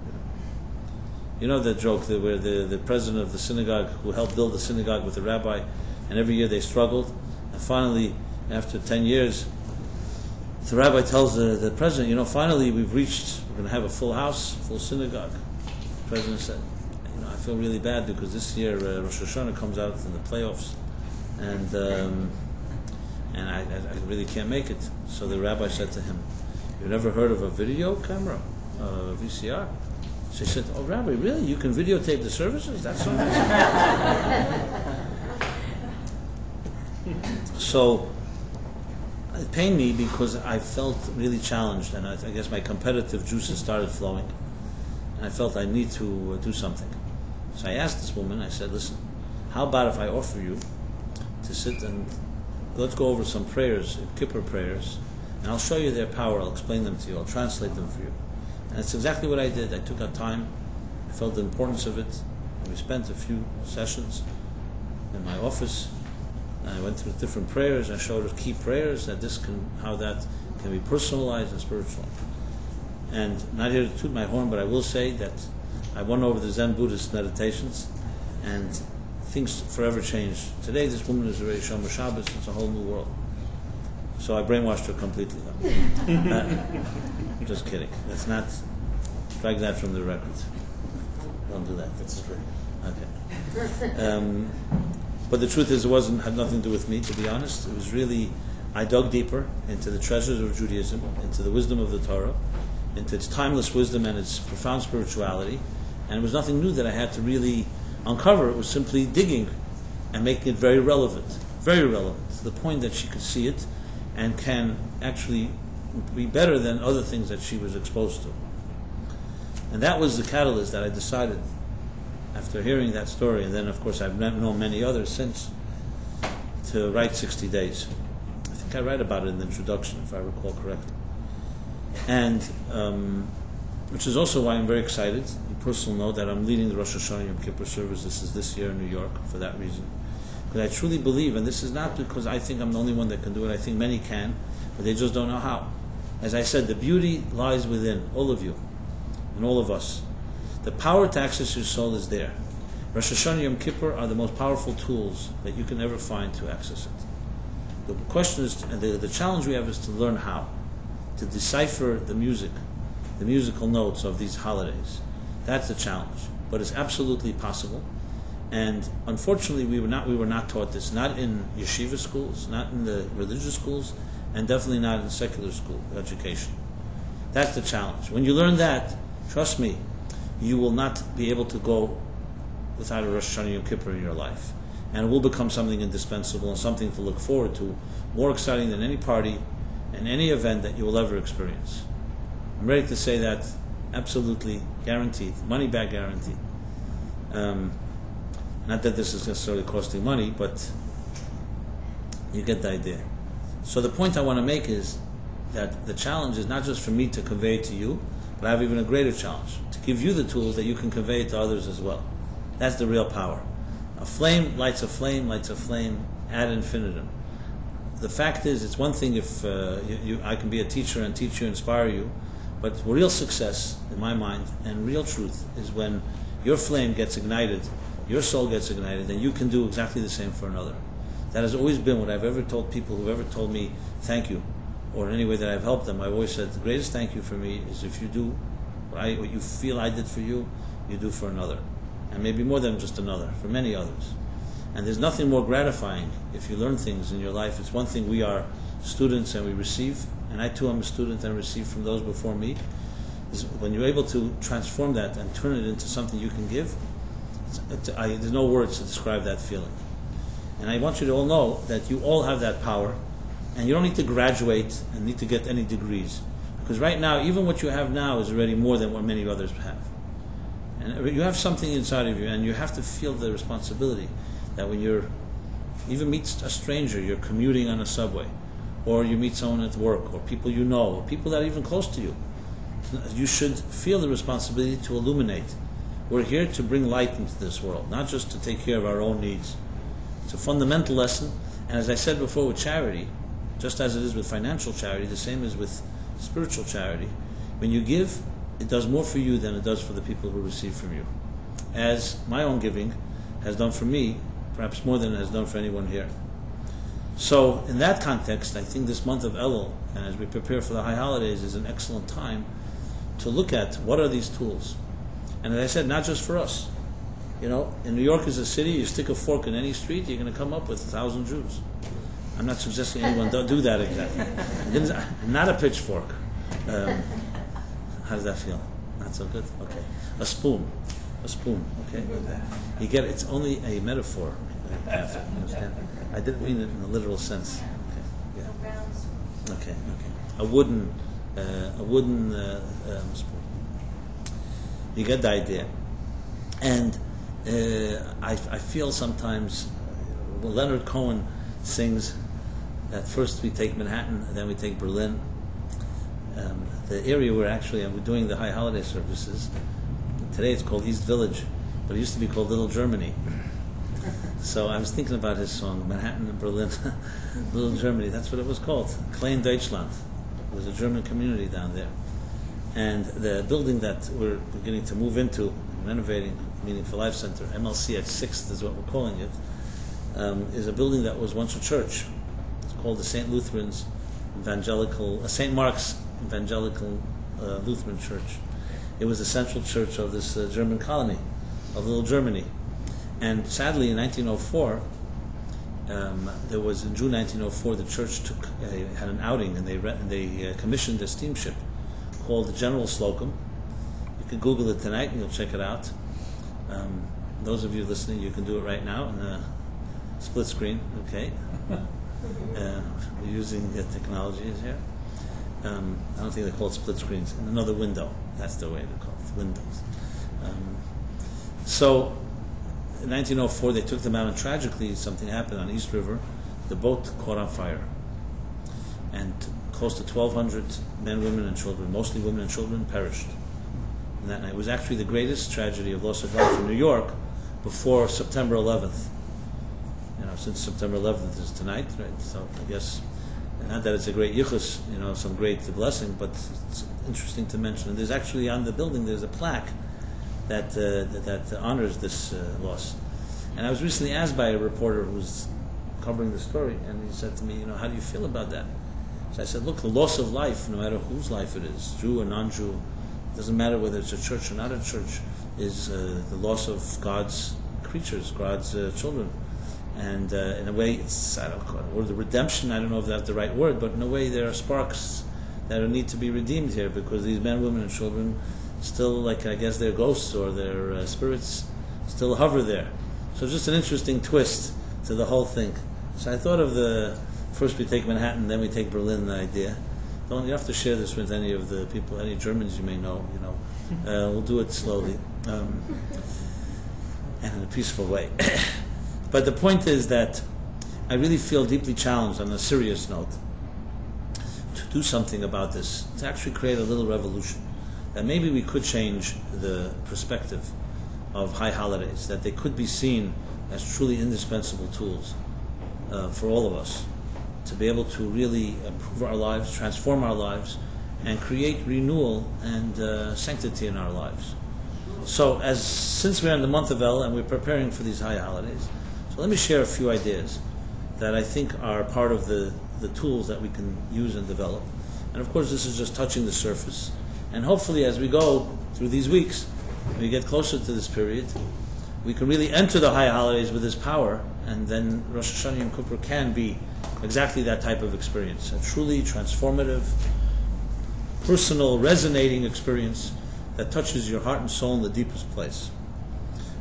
You know that joke where the president of the synagogue who helped build the synagogue with the rabbi, and every year they struggled, and finally, after 10 years, the rabbi tells the president, finally we're going to have a full house, full synagogue. The president said, I feel really bad because this year Rosh Hashanah comes out in the playoffs, and I really can't make it. So the rabbi said to him, "You've never heard of a video camera, a VCR?" So he said, "Oh, Rabbi, really? You can videotape the services? That's so nice." So it pained me because I felt really challenged, and I guess my competitive juices started flowing, and I felt I need to do something. So I asked this woman, I said, "Listen, how about if I offer you to sit and let's go over some prayers, Yom Kippur prayers, and I'll show you their power, I'll explain them to you, I'll translate them for you." And it's exactly what I did. I took out time, I felt the importance of it, and we spent a few sessions in my office, and I went through different prayers, I showed her key prayers, how that can be personalized and spiritual. And not here to toot my horn, but I will say that I went over the Zen Buddhist meditations, and things forever changed. Today, this woman is already Shomer Shabbos. It's a whole new world. So I brainwashed her completely. Just kidding. Let's not drag that from the record. Don't do that. That's true. Okay. But the truth is, had nothing to do with me, to be honest. It was really, I dug deeper into the treasures of Judaism, into the wisdom of the Torah, into its timeless wisdom and its profound spirituality. And it was nothing new that I had to really uncover. It was simply digging and making it very relevant to the point that she could see it and can actually be better than other things that she was exposed to. And that was the catalyst that I decided, after hearing that story, and then of course I've known many others since, to write 60 Days. I think I write about it in the introduction, if I recall correctly. And which is also why I'm very excited, on a personal note, that I'm leading the Rosh Hashanah Yom Kippur service. This is this year in New York, for that reason. Because I truly believe, and this is not because I think I'm the only one that can do it, I think many can, but they just don't know how. As I said, the beauty lies within all of you, and all of us. The power to access your soul is there. Rosh Hashanah Yom Kippur are the most powerful tools that you can ever find to access it. The question is, and the challenge we have is to learn how, to decipher the musical notes of these holidays. That's the challenge, but it's absolutely possible. And unfortunately, we were not taught this, not in yeshiva schools, not in the religious schools, and definitely not in secular school education. That's the challenge. When you learn that, trust me, you will not be able to go without a Rosh Hashanah Yom Kippur in your life, and it will become something indispensable and something to look forward to, more exciting than any party and any event that you will ever experience. I'm ready to say that, absolutely guaranteed, money back guaranteed. Not that this is necessarily costing money, but you get the idea. So the point I want to make is that the challenge is not just for me to convey it to you, but I have even a greater challenge, to give you the tools that you can convey it to others as well. That's the real power. A flame lights a flame, ad infinitum. The fact is, it's one thing if I can be a teacher and teach you, inspire you, but real success, in my mind, and real truth is when your flame gets ignited, your soul gets ignited, and you can do exactly the same for another. That has always been what I've ever told people who've ever told me thank you, or in any way that I've helped them. I've always said the greatest thank you for me is if you do what you feel I did for you, you do for another. And maybe more than just another, for many others. And there's nothing more gratifying if you learn things in your life. It's one thing we are students and we receive, and I too am a student and receive from those before me. Is when you're able to transform that and turn it into something you can give, there's no words to describe that feeling. And I want you to all know that you all have that power, and you don't need to graduate and need to get any degrees. Because right now, even what you have now is already more than what many others have. And you have something inside of you, and you have to feel the responsibility that when you even meet a stranger, you're commuting on a subway, or you meet someone at work, or people you know, or people that are even close to you, you should feel the responsibility to illuminate. We're here to bring light into this world, not just to take care of our own needs. It's a fundamental lesson, and as I said before with charity, just as it is with financial charity, the same is with spiritual charity. When you give, it does more for you than it does for the people who receive from you. as my own giving has done for me, perhaps more than it has done for anyone here. So in that context, I think this month of Elul, and as we prepare for the high holidays, is an excellent time to look at what are these tools. And as I said, not just for us. You know, in New York as a city, you stick a fork in any street, you're going to come up with 1,000 Jews. I'm not suggesting anyone do that exactly. Not a pitchfork. How does that feel? Not so good? Okay. A spoon, okay? You get it. It's only a metaphor. You understand? I didn't mean it in a literal sense. Okay. Yeah. Okay. A wooden spoon. You get the idea. And I feel sometimes Leonard Cohen sings that first we take Manhattan, and then we take Berlin. The area where actually we're doing the high holiday services, today it's called East Village, but it used to be called Little Germany. So I was thinking about his song, Manhattan and Berlin, Little Germany, that's what it was called, Klein Deutschland. It was a German community down there. And the building that we're beginning to move into, renovating, Meaning for Life Center, MLC at 6th is what we're calling it, is a building that was once a church. It's called the St. Mark's Evangelical Lutheran Church. It was the central church of this German colony, of Little Germany. And sadly, in 1904, there was in June 1904, the church had an outing, and they commissioned a steamship called the General Slocum. You can Google it tonight, and you'll check it out. Those of you listening, you can do it right now in a split screen. Okay. We're using technology here. I don't think they call it split screens. In another window. That's the way they call it, windows. So, in 1904, they took them out, and tragically, something happened on East River. The boat caught on fire. And close to 1,200 men, women, and children, mostly women and children, perished in that night. It was actually the greatest tragedy of loss of life in New York before September 11th. You know, since September 11th is tonight, right? So I guess, not that it's a great yichus, you know, some great blessing, but it's interesting to mention. And there's actually on the building, there's a plaque that honors this loss. And I was recently asked by a reporter who was covering the story, and he said to me, you know, how do you feel about that? So I said, look, the loss of life, no matter whose life it is, Jew or non-Jew, it doesn't matter whether it's a church or not a church, is the loss of God's creatures, God's children. And in a way, it's, I don't know, or the redemption, I don't know if that's the right word, but in a way there are sparks that need to be redeemed here, because these men, women, and children still, like I guess their ghosts or their spirits still hover there. So just an interesting twist to the whole thing. So I thought of the first we take Manhattan, then we take Berlin idea. You have to share this with any of the people, any Germans you may know. You know, we'll do it slowly and in a peaceful way. But the point is that I really feel deeply challenged on a serious note to do something about this, to actually create a little revolution. That maybe we could change the perspective of high holidays, that they could be seen as truly indispensable tools for all of us to be able to really improve our lives, transform our lives, and create renewal and sanctity in our lives. So since we're in the month of El and we're preparing for these high holidays, so let me share a few ideas that I think are part of the tools that we can use and develop. And of course, this is just touching the surface. And hopefully, as we go through these weeks, we get closer to this period, we can really enter the high holidays with this power, and then Rosh Hashanah Yom Kippur can be exactly that type of experience, a truly transformative, personal, resonating experience that touches your heart and soul in the deepest place.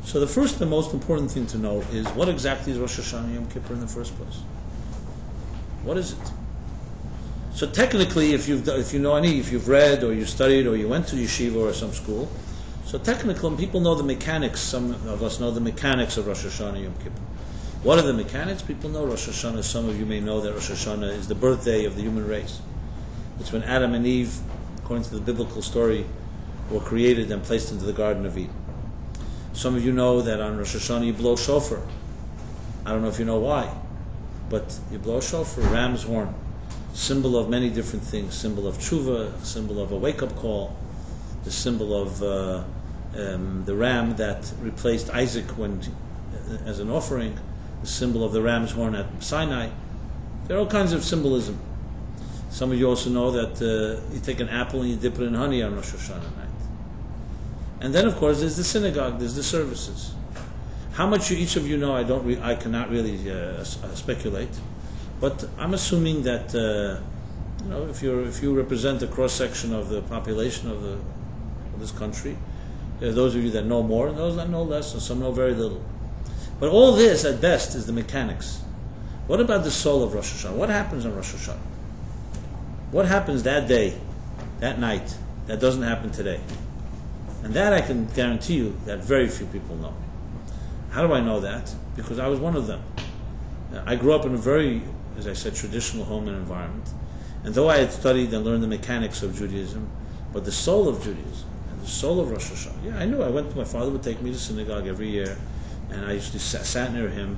So the first and most important thing to know is, what exactly is Rosh Hashanah Yom Kippur in the first place? What is it? So technically, if you've read or you studied or you went to yeshiva or some school, so technically people know the mechanics, some of us know the mechanics of Rosh Hashanah Yom Kippur. What are the mechanics? People know Rosh Hashanah. Some of you may know that Rosh Hashanah is the birthday of the human race. It's when Adam and Eve, according to the biblical story, were created and placed into the Garden of Eden. Some of you know that on Rosh Hashanah you blow shofar. I don't know if you know why, but you blow shofar, ram's horn, symbol of many different things, symbol of tshuva, symbol of a wake-up call, the symbol of the ram that replaced Isaac as an offering, the symbol of the ram's horn at Sinai. There are all kinds of symbolism. Some of you also know that you take an apple and you dip it in honey on Rosh Hashanah night. And then, of course, there's the synagogue, there's the services. How much each of you know, I cannot really speculate. But I'm assuming that if you represent a cross section of the population of this country, there are those of you that know more and those that know less, and some know very little. But all this, at best, is the mechanics. What about the soul of Rosh Hashanah? What happens on Rosh Hashanah? What happens that day, that night, that doesn't happen today? And that I can guarantee you that very few people know. How do I know that? Because I was one of them. I grew up in a very, as I said, traditional home and environment. And though I had studied and learned the mechanics of Judaism, but the soul of Judaism and the soul of Rosh Hashanah, yeah, I knew. My father would take me to synagogue every year, and I usually sat near him.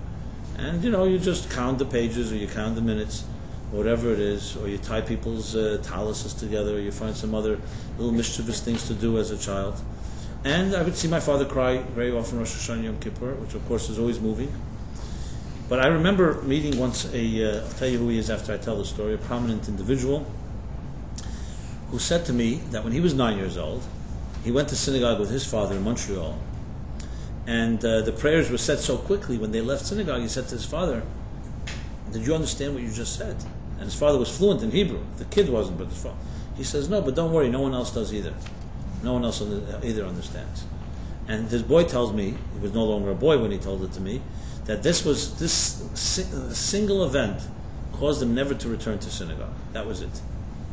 And you just count the pages, or you count the minutes, whatever it is, or you tie people's taluses together, or you find some other little mischievous things to do as a child. And I would see my father cry very often Rosh Hashanah, Yom Kippur, which of course is always moving. But I remember meeting once I'll tell you who he is after I tell the story, a prominent individual who said to me that when he was 9 years old, he went to synagogue with his father in Montreal, and the prayers were said so quickly when they left synagogue, he said to his father, "Did you understand what you just said?" And his father was fluent in Hebrew. The kid wasn't, but his father. He says, "No, but don't worry, no one else does either. No one else either understands." And this boy tells me, he was no longer a boy when he told it to me, that this single event caused him never to return to synagogue. That was it.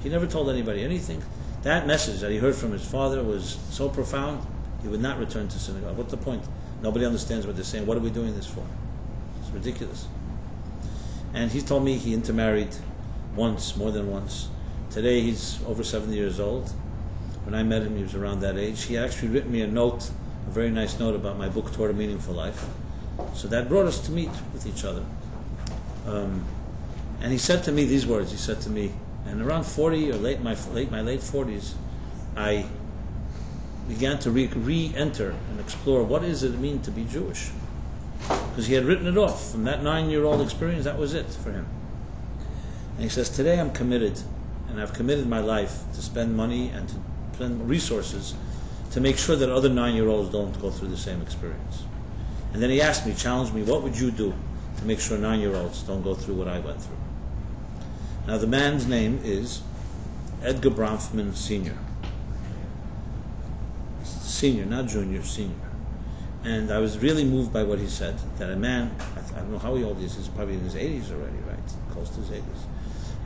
He never told anybody anything. That message that he heard from his father was so profound, he would not return to synagogue. What's the point? Nobody understands what they're saying. What are we doing this for? It's ridiculous. And he told me he intermarried once, more than once. Today he's over 70 years old. When I met him, he was around that age. He had actually written me a very nice note about my book, Toward a Meaningful Life. So that brought us to meet with each other. And he said to me these words. He said to me, and around 40 or my late 40s, I began to re-enter and explore what does it mean to be Jewish. Because he had written it off. From that 9-year-old experience, that was it for him. And he says, today I'm committed, and I've committed my life to spend money and to spend resources to make sure that other 9-year-olds don't go through the same experience. And then he asked me, challenged me, what would you do to make sure 9-year-olds don't go through what I went through? Now the man's name is Edgar Bronfman Sr. Senior, not junior, senior. And I was really moved by what he said, that a man, I don't know how old he is, he's probably in his 80s already, right? Close to his 80s.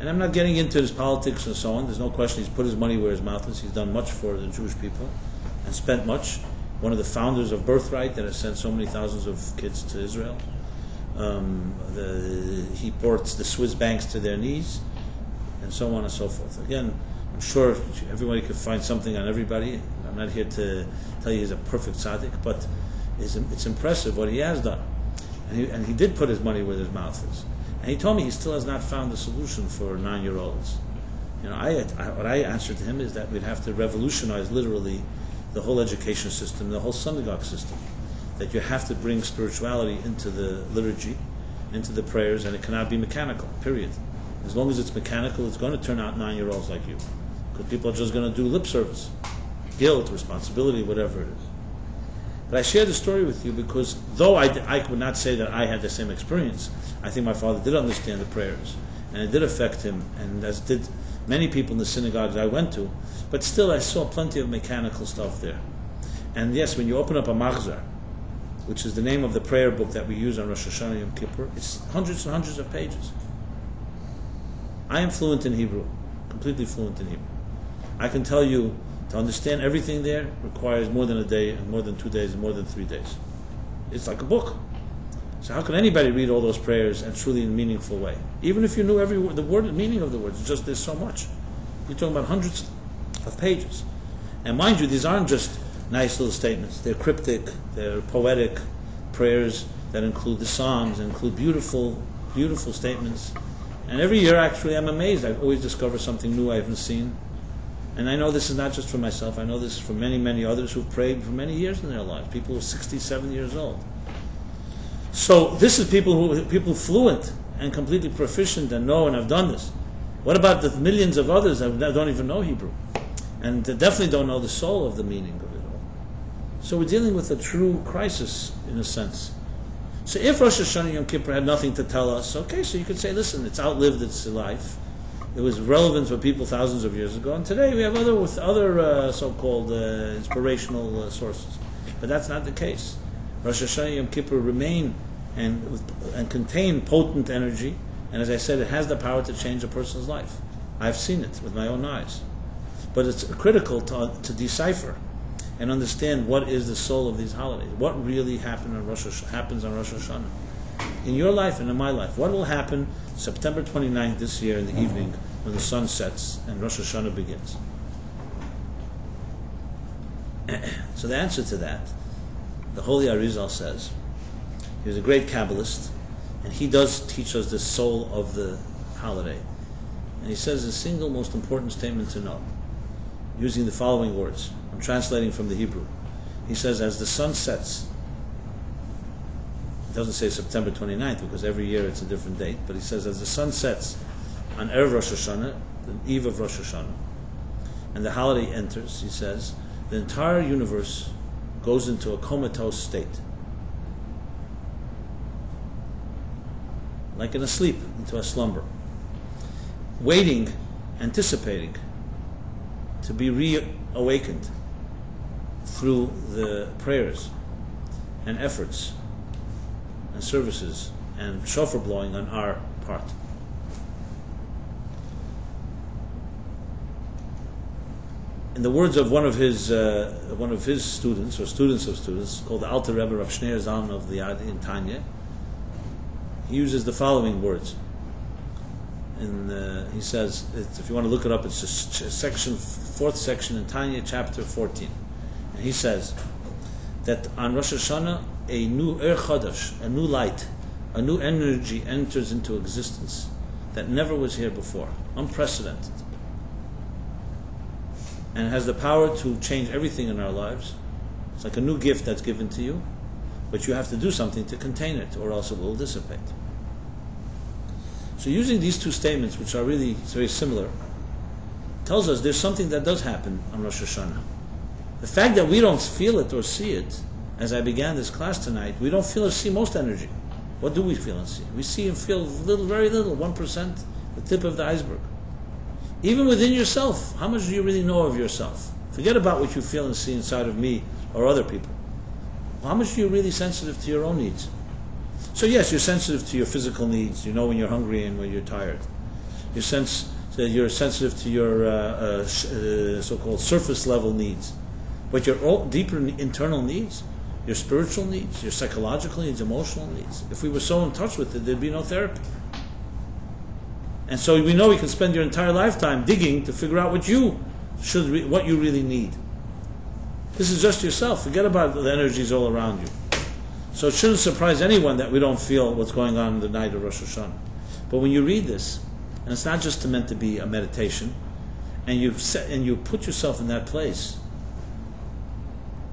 And I'm not getting into his politics and so on. There's no question he's put his money where his mouth is. He's done much for the Jewish people and spent much. One of the founders of Birthright that has sent so many thousands of kids to Israel. He brought the Swiss banks to their knees, and so on and so forth. Again, I'm sure everybody could find something on everybody. I'm not here to tell you he's a perfect tzaddik, but it's impressive what he has done. And he did put his money where his mouth is. And he told me he still has not found the solution for 9-year-olds. What I answered to him is that we'd have to revolutionize literally the whole education system, the whole synagogue system. That you have to bring spirituality into the liturgy, into the prayers, and it cannot be mechanical, period. As long as it's mechanical, it's going to turn out 9-year-olds like you. Because people are just going to do lip service, guilt, responsibility, whatever it is. But I share the story with you because though I would not say that I had the same experience, I think my father did understand the prayers, and it did affect him, and as did many people in the synagogues I went to. But still, I saw plenty of mechanical stuff there. And yes, when you open up a machzor, which is the name of the prayer book that we use on Rosh Hashanah Yom Kippur, it's hundreds and hundreds of pages. I am fluent in Hebrew, completely fluent in Hebrew. I can tell you, to understand everything there requires more than a day, and more than 2 days, and more than 3 days. It's like a book. So how can anybody read all those prayers and truly in a meaningful way? Even if you knew every word, the meaning of the words, it's just there's so much. You're talking about hundreds of pages. And mind you, these aren't just nice little statements. They're cryptic, they're poetic prayers that include the Psalms, and include beautiful, beautiful statements. And every year, actually, I'm amazed. I always discover something new I haven't seen. And I know this is not just for myself, I know this is for many, many others who've prayed for many years in their lives, people who are 67 years old. So this is people fluent and completely proficient and know and have done this. What about the millions of others that don't even know Hebrew? And definitely don't know the soul of the meaning of it all. So we're dealing with a true crisis, in a sense. So if Rosh Hashanah Yom Kippur had nothing to tell us, okay, so you could say, listen, it's outlived its life. It was relevant for people thousands of years ago, and today we have other so-called inspirational sources. But that's not the case. Rosh Hashanah Yom Kippur remain and contain potent energy, and as I said, it has the power to change a person's life. I've seen it with my own eyes. But it's critical to decipher and understand what is the soul of these holidays. What really happens on Rosh Hashanah? In your life and in my life, what will happen September 29th this year in the evening when the sun sets and Rosh Hashanah begins? So the answer to that, the Holy Arizal says, he was a great Kabbalist, and he does teach us the soul of the holiday. And he says the single most important statement to know, using the following words. I'm translating from the Hebrew. He says, as the sun sets, it doesn't say September 29th because every year it's a different date, but he says, as the sun sets on Erev Rosh Hashanah, the eve of Rosh Hashanah, and the holiday enters, he says, the entire universe goes into a comatose state. Like in a sleep, into a slumber. Waiting, anticipating to be reawakened through the prayers and efforts and services and shofar blowing on our part. In the words of one of his students, or students of students, called the Alter Rebbe Rav Shneir Zalman of the Yad in Tanya, he uses the following words. And he says, if you want to look it up, it's a fourth section in Tanya, chapter 14. And he says that on Rosh Hashanah, a new Chadash, a new light, a new energy enters into existence that never was here before, unprecedented. And it has the power to change everything in our lives. It's like a new gift that's given to you, but you have to do something to contain it, or else it will dissipate. So using these two statements, which are really very similar, tells us there's something that does happen on Rosh Hashanah. The fact that we don't feel it or see it, as I began this class tonight, we don't feel or see most energy. What do we feel and see? We see and feel little, very little, 1%, the tip of the iceberg. Even within yourself, how much do you really know of yourself? Forget about what you feel and see inside of me or other people. How much are you really sensitive to your own needs? So yes, you're sensitive to your physical needs. You know when you're hungry and when you're tired. You're sensitive to your so-called surface level needs. But your deeper internal needs, your spiritual needs, your psychological needs, emotional needs, if we were so in touch with it, there'd be no therapy. And so we know we can spend your entire lifetime digging to figure out what you really need. This is just yourself. Forget about the energies all around you. So it shouldn't surprise anyone that we don't feel what's going on in the night of Rosh Hashanah. But when you read this, and it's not just meant to be a meditation, and you put yourself in that place,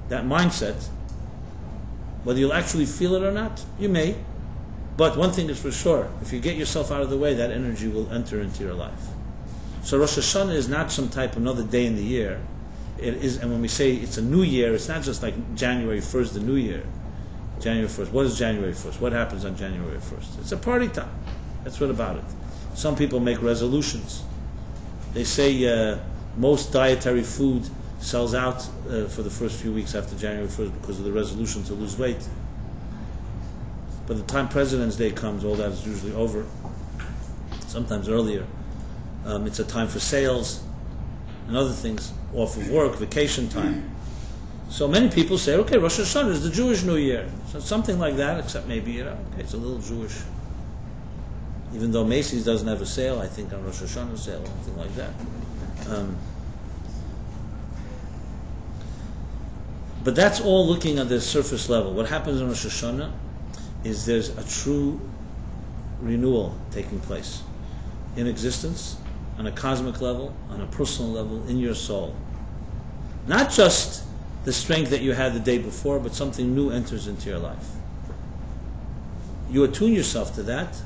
that mindset, whether you'll actually feel it or not, you may. But one thing is for sure, if you get yourself out of the way, that energy will enter into your life. So Rosh Hashanah is not some type of another day in the year. It is, and when we say it's a new year, it's not just like January 1st, the new year. January 1st. What is January 1st? What happens on January 1st? It's a party time. That's what about it. Some people make resolutions. They say most dietary food sells out for the first few weeks after January 1st because of the resolution to lose weight. By the time President's Day comes, all that is usually over. Sometimes earlier. It's a time for sales and other things, off of work, vacation time. So many people say, okay, Rosh Hashanah is the Jewish New Year. So something like that, except maybe, okay, it's a little Jewish. Even though Macy's doesn't have a sale, I think on Rosh Hashanah sale, something like that. But that's all looking at the surface level. What happens on Rosh Hashanah is there's a true renewal taking place in existence on a cosmic level, on a personal level, in your soul. Not just the strength that you had the day before, but something new enters into your life. You attune yourself to that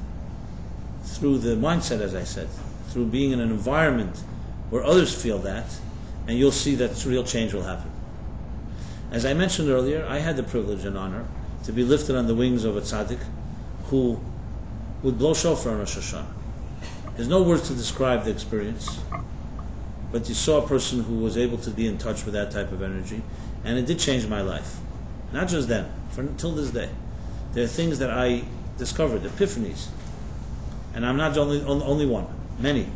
through the mindset, as I said, through being in an environment where others feel that, and you'll see that real change will happen. As I mentioned earlier, I had the privilege and honor to be lifted on the wings of a tzaddik who would blow shofar on Rosh Hashanah. There's no words to describe the experience, but you saw a person who was able to be in touch with that type of energy, and it did change my life. Not just then, until this day. There are things that I discovered, epiphanies, and I'm not the only one, many,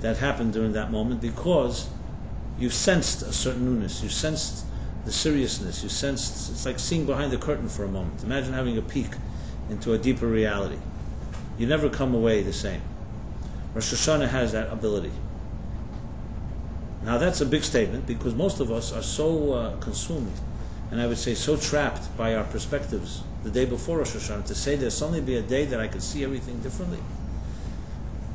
that happened during that moment, because you sensed a certain newness, you sensed the seriousness, you sensed, it's like seeing behind the curtain for a moment. Imagine having a peek into a deeper reality. You never come away the same. Rosh Hashanah has that ability. Now that's a big statement, because most of us are so consumed, and I would say so trapped by our perspectives the day before Rosh Hashanah, to say there'll suddenly be a day that I could see everything differently.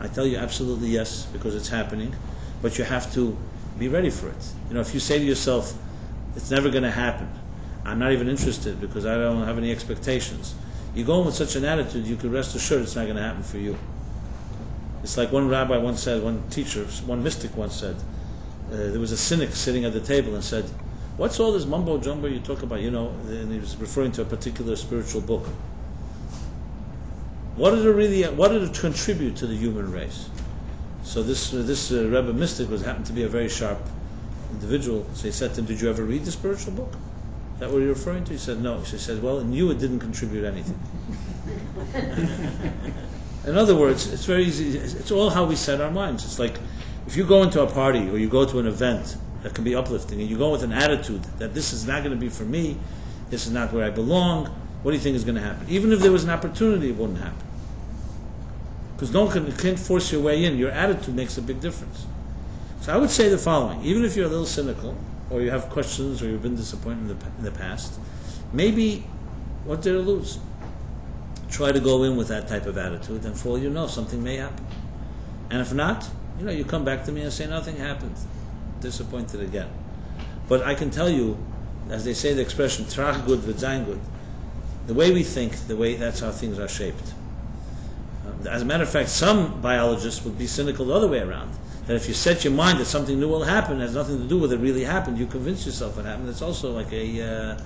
I tell you absolutely yes, because it's happening, but you have to be ready for it. If you say to yourself, it's never going to happen, I'm not even interested because I don't have any expectations, you go in with such an attitude, you can rest assured it's not going to happen for you. It's like one rabbi once said, one teacher, one mystic once said, there was a cynic sitting at the table and said, what's all this mumbo jumbo you talk about? And he was referring to a particular spiritual book. What did it contribute to the human race? So this Rebbe mystic happened to be a very sharp individual. So he said to him, did you ever read the spiritual book? Is that what you're referring to? He said, no. She said, well, in you it didn't contribute anything. In other words, it's very easy. It's all how we set our minds. It's like if you go into a party or you go to an event that can be uplifting, and you go with an attitude that this is not going to be for me, this is not where I belong, what do you think is going to happen? Even if there was an opportunity, it wouldn't happen. Because no one can't force your way in. Your attitude makes a big difference. So I would say the following: even if you're a little cynical, or you have questions, or you've been disappointed in the past, maybe what there to lose? Try to go in with that type of attitude, and for all you know, something may happen. And if not, you come back to me and say nothing happened. Disappointed again. But I can tell you, as they say the expression, trach gut wird sein gut, the way we think, that's how things are shaped. As a matter of fact, some biologists would be cynical the other way around. That if you set your mind that something new will happen, it has nothing to do with it really happened, you convince yourself it happened. It's also like a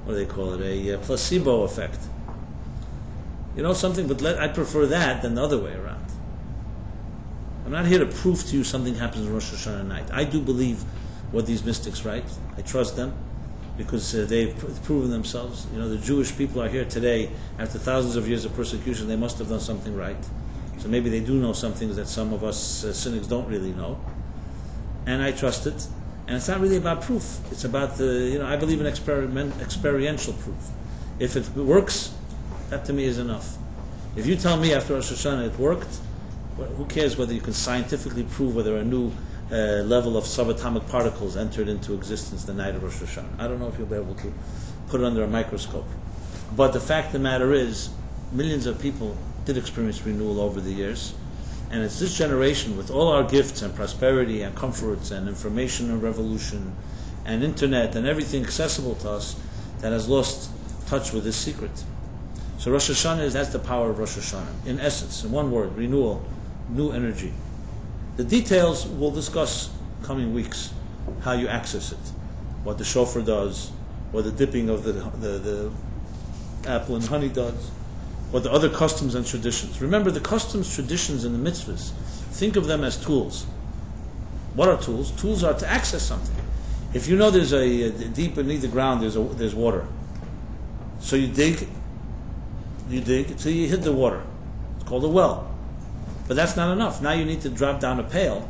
placebo effect. Something, but I prefer that than the other way around. I'm not here to prove to you something happens on Rosh Hashanah night. I do believe what these mystics write. I trust them because they've proven themselves. The Jewish people are here today after thousands of years of persecution. They must have done something right. So maybe they do know some things that some of us cynics don't really know. And I trust it. And it's not really about proof. It's about I believe in experiential proof. If it works, that to me is enough. If you tell me after Rosh Hashanah it worked, who cares whether you can scientifically prove whether a new level of subatomic particles entered into existence the night of Rosh Hashanah? I don't know if you'll be able to put it under a microscope. But the fact of the matter is, millions of people did experience renewal over the years, and it's this generation with all our gifts and prosperity and comforts and information and revolution and internet and everything accessible to us that has lost touch with this secret. So Rosh Hashanah that's the power of Rosh Hashanah. In essence, in one word, renewal, new energy. The details we'll discuss coming weeks, how you access it, what the shofar does, what the dipping of the apple and honey does, what the other customs and traditions. Remember, the customs, traditions, and the mitzvahs, think of them as tools. What are tools? Tools are to access something. If you know there's a deep beneath the ground, there's water. So you dig until you hit the water. It's called a well. But that's not enough. Now you need to drop down a pail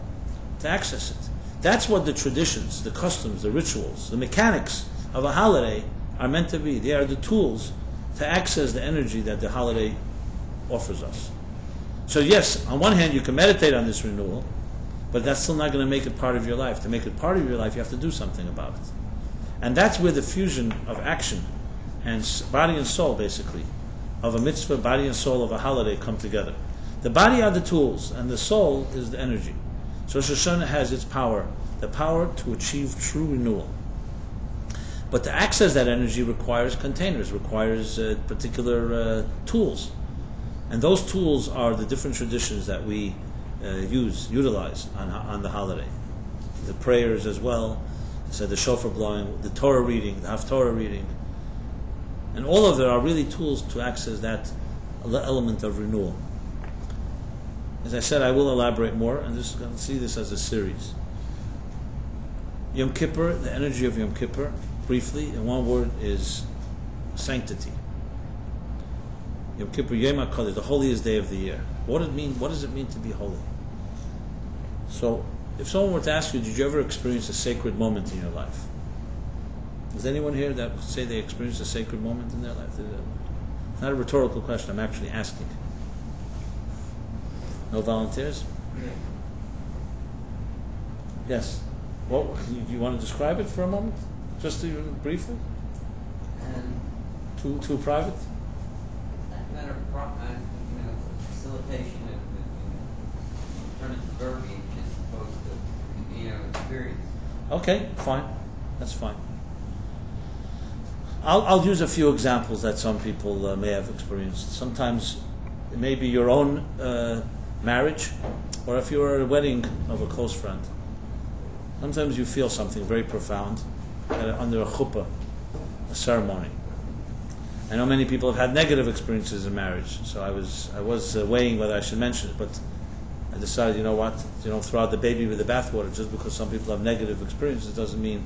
to access it. That's what the traditions, the customs, the rituals, the mechanics of a holiday are meant to be. They are the tools to access the energy that the holiday offers us. So yes, on one hand you can meditate on this renewal, but that's still not going to make it part of your life. To make it part of your life, you have to do something about it. And that's where the fusion of action and body and soul, basically, of a mitzvah, body and soul of a holiday come together. The body are the tools, and the soul is the energy. So Rosh Hashanah has its power, the power to achieve true renewal. But to access that energy requires containers, requires particular tools. And those tools are the different traditions that we utilize on the holiday. The prayers as well, so the shofar blowing, the Torah reading, the Haftorah reading. And all of them are really tools to access that element of renewal. As I said, I will elaborate more, and this is going to see this as a series. Yom Kippur, the energy of Yom Kippur, briefly, in one word, is sanctity. Yom Kippur, Yom HaKadosh, the holiest day of the year. What does it mean to be holy? So, if someone were to ask you, did you ever experience a sacred moment in your life? Is anyone here that would say they experienced a sacred moment in their life? It's not a rhetorical question, I'm actually asking. No volunteers? Yes. Well, you want to describe it for a moment? Just briefly? Too private? Matter of facilitation of turn it to verbiage as opposed to experience. Okay, fine. That's fine. I'll use a few examples that some people may have experienced. Sometimes it may be your own marriage, or if you're at a wedding of a close friend. Sometimes you feel something very profound under a chuppah, a ceremony. I know many people have had negative experiences in marriage, so I was weighing whether I should mention it, but I decided, you know what, you don't throw out the baby with the bathwater. Just because some people have negative experiences doesn't mean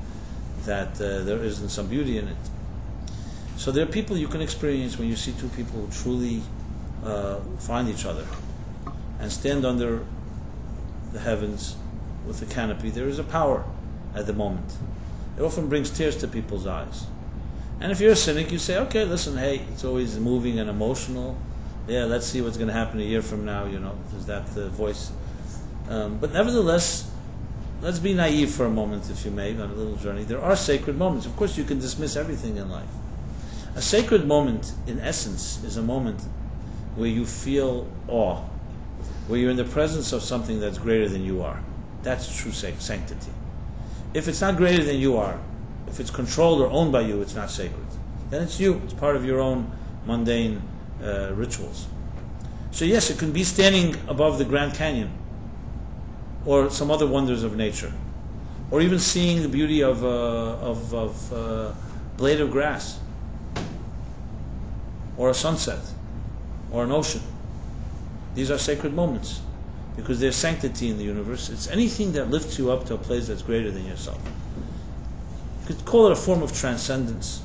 that there isn't some beauty in it. So there are people you can experience when you see two people who truly find each other and stand under the heavens with the canopy. There is a power at the moment. It often brings tears to people's eyes. And if you're a cynic, you say, okay, listen, hey, it's always moving and emotional. Yeah, let's see what's going to happen a year from now, there's that voice. But nevertheless, let's be naive for a moment, if you may, on a little journey. There are sacred moments. Of course, you can dismiss everything in life. A sacred moment, in essence, is a moment where you feel awe, where you're in the presence of something that's greater than you are. That's true sanctity. If it's not greater than you are, if it's controlled or owned by you, it's not sacred. Then it's you. It's part of your own mundane rituals. So yes, it can be standing above the Grand Canyon or some other wonders of nature, or even seeing the beauty of a blade of grass, or a sunset, or an ocean. These are sacred moments because there's sanctity in the universe. It's anything that lifts you up to a place that's greater than yourself. You could call it a form of transcendence.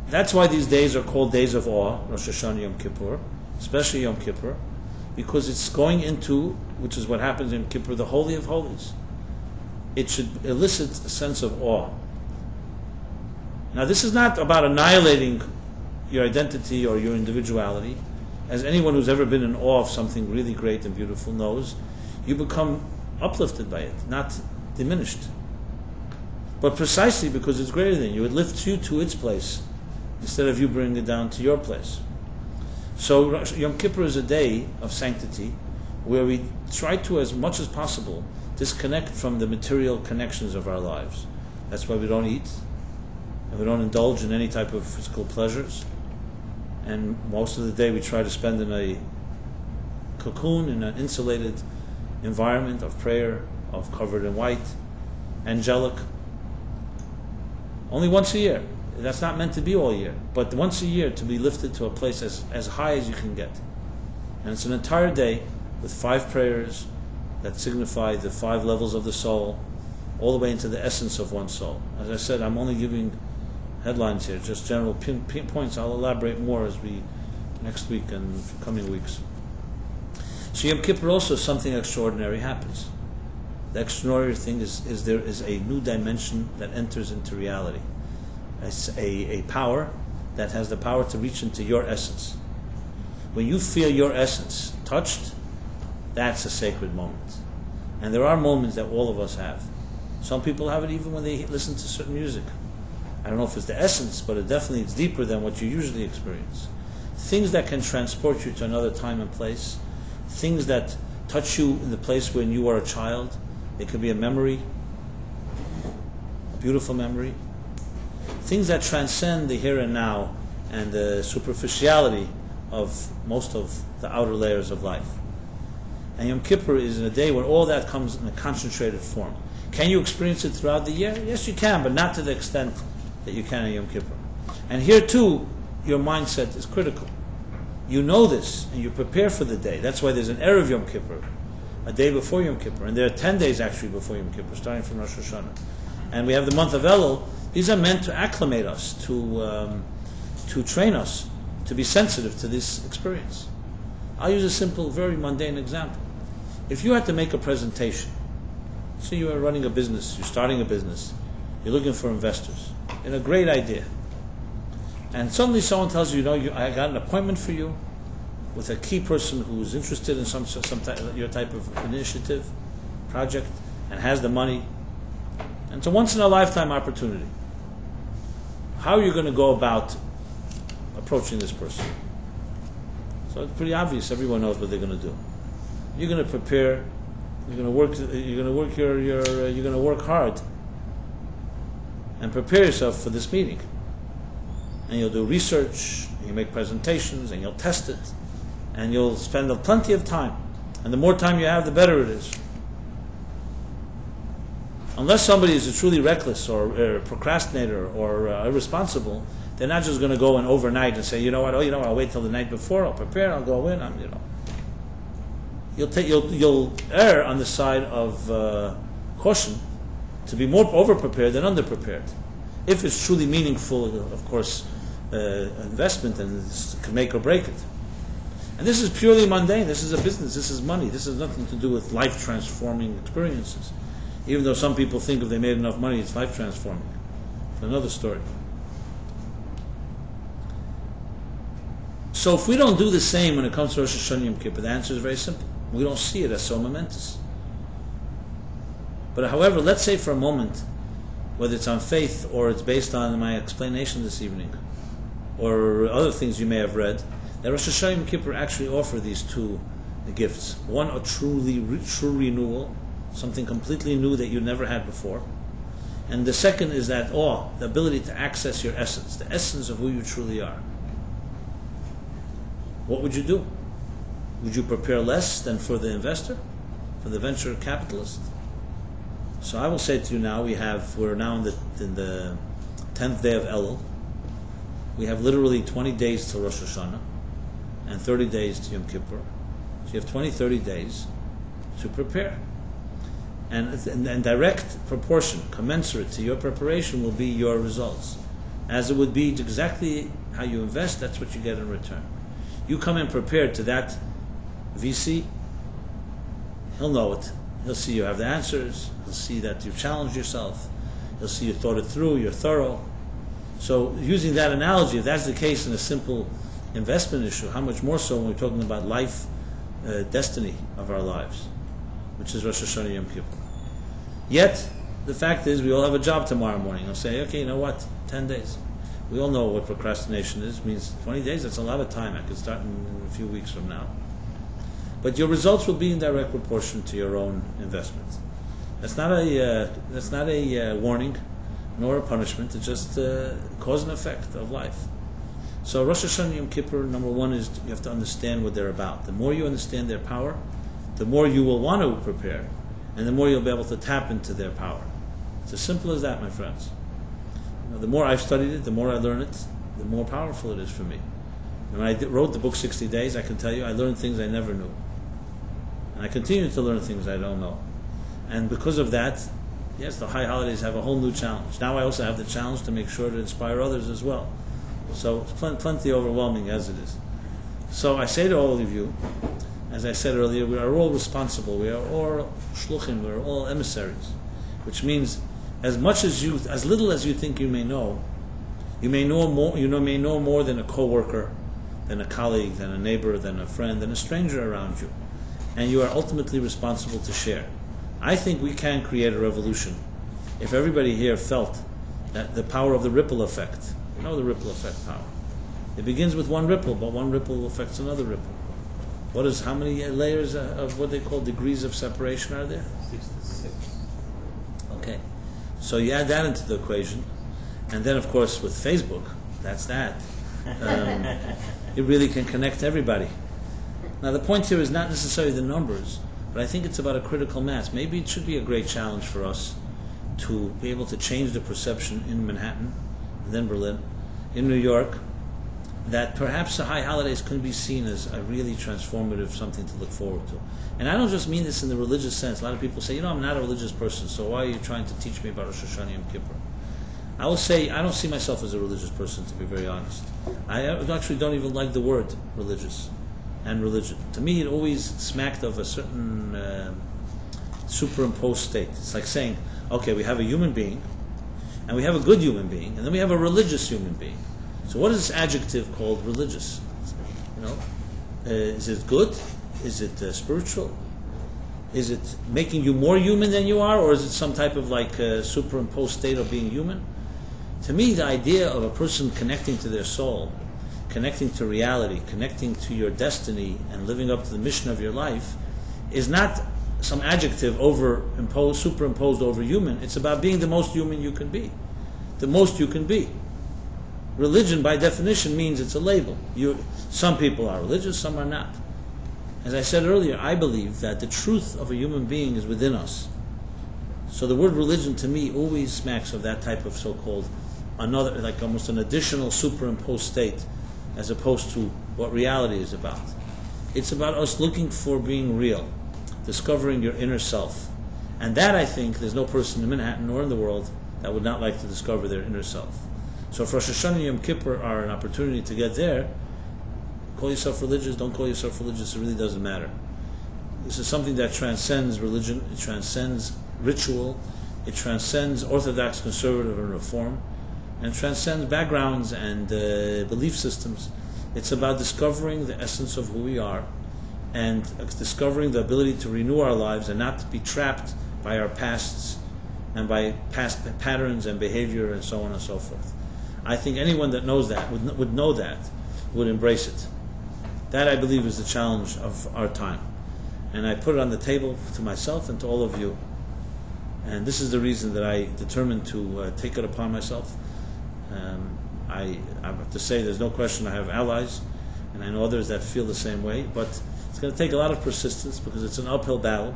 That's why these days are called days of awe, Rosh Hashanah, Yom Kippur, especially Yom Kippur, because it's going into, which is what happens in Yom Kippur, the Holy of Holies. It should elicit a sense of awe. Now, this is not about annihilating your identity or your individuality. As anyone who's ever been in awe of something really great and beautiful knows, you become uplifted by it, not diminished. But precisely because it's greater than you, it lifts you to its place instead of you bringing it down to your place. So Yom Kippur is a day of sanctity where we try to, as much as possible, disconnect from the material connections of our lives. That's why we don't eat, and we don't indulge in any type of physical pleasures. And most of the day we try to spend in a cocoon, in an insulated environment of prayer, of covered in white, angelic. Only once a year. That's not meant to be all year, but once a year to be lifted to a place as high as you can get. And it's an entire day with 5 prayers that signify the 5 levels of the soul, all the way into the essence of one soul. As I said, I'm only giving headlines here, just general points. I'll elaborate more as we next week and coming weeks. So Yom Kippur also something extraordinary happens. The extraordinary thing is there is a new dimension that enters into reality. It's a power that has the power to reach into your essence. When you feel your essence touched, that's a sacred moment. And there are moments that all of us have. Some people have it even when they listen to certain music. I don't know if it's the essence, but it's deeper than what you usually experience. Things that can transport you to another time and place, things that touch you in the place when you were a child. It could be a memory, a beautiful memory. Things that transcend the here and now and the superficiality of most of the outer layers of life. And Yom Kippur is in a day where all that comes in a concentrated form. Can you experience it throughout the year? Yes, you can, but not to the extent that you can in Yom Kippur. And here too, your mindset is critical. You know this, and you prepare for the day. That's why there's an Erev Yom Kippur, a day before Yom Kippur. And there are 10 days actually before Yom Kippur, starting from Rosh Hashanah. And we have the month of Elul. These are meant to acclimate us, to train us, to be sensitive to this experience. I'll use a simple, very mundane example. If you had to make a presentation, so you are running a business, you're starting a business, you're looking for investors, and a great idea, and suddenly someone tells you, I got an appointment for you with a key person who's interested in some type, your type of initiative, project, and has the money, and it's a once-in-a-lifetime opportunity. How are you going to go about approaching this person? So it's pretty obvious. Everyone knows what they're going to do. You're going to prepare. You're going to work. You're going to work hard and prepare yourself for this meeting. And you'll do research. And you'll make presentations, and you'll test it, and you'll spend plenty of time. And the more time you have, the better it is. Unless somebody is truly reckless or a procrastinator or irresponsible, they're not just going to go in overnight and say, you know what? I'll wait till the night before. I'll prepare. I'll go in. You'll err on the side of caution to be more over-prepared than under-prepared. If it's truly meaningful, of course, investment, and it can make or break it. And this is purely mundane. This is a business. This is money. This has nothing to do with life-transforming experiences. Even though some people think if they made enough money, it's life-transforming. It's another story. So if we don't do the same when it comes to Rosh Hashanah Yom Kippur, the answer is very simple. We don't see it as so momentous. But however, let's say for a moment, whether it's on faith or it's based on my explanation this evening, or other things you may have read, that Rosh Hashanah Yom Kippur actually offer these two gifts. One, a true renewal, something completely new that you never had before. And the second is that the ability to access your essence, the essence of who you truly are. What would you do? Would you prepare less than for the investor, for the venture capitalist? So I will say to you now, we're now in the 10th day of Elul. We have literally 20 days till Rosh Hashanah and 30 days to Yom Kippur. So you have 30 days to prepare. And direct proportion, commensurate to your preparation, will be your results. As it would be exactly how you invest, that's what you get in return. You come in prepared to that VC, he'll know it. He'll see you have the answers. He'll see that you've challenged yourself. He'll see you thought it through, you're thorough. So using that analogy, if that's the case in a simple investment issue, how much more so when we're talking about life, destiny of our lives, which is Rosh Hashanah Yom Kippur. Yet, the fact is, we all have a job tomorrow morning. I'll say, okay, you know what, 10 days. We all know what procrastination is. It means 20 days, that's a lot of time. I could start in a few weeks from now. But your results will be in direct proportion to your own investments. That's not a warning, nor a punishment. It's just cause and effect of life. So Rosh Hashanah Yom Kippur, number one, is you have to understand what they're about. The more you understand their power, the more you will want to prepare, and the more you'll be able to tap into their power. It's as simple as that, my friends. The more I've studied it, the more I learn it, the more powerful it is for me. And when I wrote the book 60 Days, I can tell you I learned things I never knew. And I continue to learn things I don't know. And because of that, yes, the high holidays have a whole new challenge. Now I also have the challenge to make sure to inspire others as well. So it's plenty overwhelming as it is. So I say to all of you, as I said earlier, we are all responsible. We are all shluchim. We are all emissaries, which means as little as you think you may know more. You may know more than a coworker, than a colleague, than a neighbor, than a friend, than a stranger around you, and you are ultimately responsible to share. I think we can create a revolution if everybody here felt that the power of the ripple effect. You know the ripple effect power. It begins with one ripple, but one ripple affects another ripple. How many layers of what they call degrees of separation are there? 66. Okay. So you add that into the equation, and then of course with Facebook, that's that. It really can connect everybody. Now the point here is not necessarily the numbers, but I think it's about a critical mass. Maybe it should be a great challenge for us to be able to change the perception in Manhattan, and then Berlin, in New York, that perhaps the high holidays could be seen as a really transformative something to look forward to. And I don't just mean this in the religious sense. A lot of people say, I'm not a religious person, so why are you trying to teach me about Rosh Hashanah Yom Kippur? I will say, I don't see myself as a religious person, to be very honest. I actually don't even like the word religious and religion. To me, it always smacked of a certain superimposed state. It's like saying, okay, we have a human being, and we have a good human being, and then we have a religious human being. So what is this adjective called religious? Is it good? Is it spiritual? Is it making you more human than you are, or is it some type of superimposed state of being human? To me, the idea of a person connecting to their soul, connecting to reality, connecting to your destiny, and living up to the mission of your life is not some adjective superimposed over human. It's about being the most human you can be. The most you can be. Religion, by definition, means it's a label. Some people are religious, some are not. As I said earlier, I believe that the truth of a human being is within us. So the word religion to me always smacks of that type of so-called another, like almost an additional superimposed state, as opposed to what reality is about. It's about us looking for being real, discovering your inner self. And that, I think, there's no person in Manhattan or in the world that would not like to discover their inner self. So if Rosh Hashanah and Yom Kippur are an opportunity to get there, call yourself religious, don't call yourself religious, it really doesn't matter. This is something that transcends religion, it transcends ritual, it transcends Orthodox, conservative, and reform, and transcends backgrounds and belief systems. It's about discovering the essence of who we are and discovering the ability to renew our lives and not to be trapped by our pasts and by past patterns and behavior and so on and so forth. I think anyone that knows that, would know that, would embrace it. That, I believe, is the challenge of our time. And I put it on the table to myself and to all of you. And this is the reason that I determined to take it upon myself. I have to say there's no question I have allies, and I know others that feel the same way, but it's going to take a lot of persistence because it's an uphill battle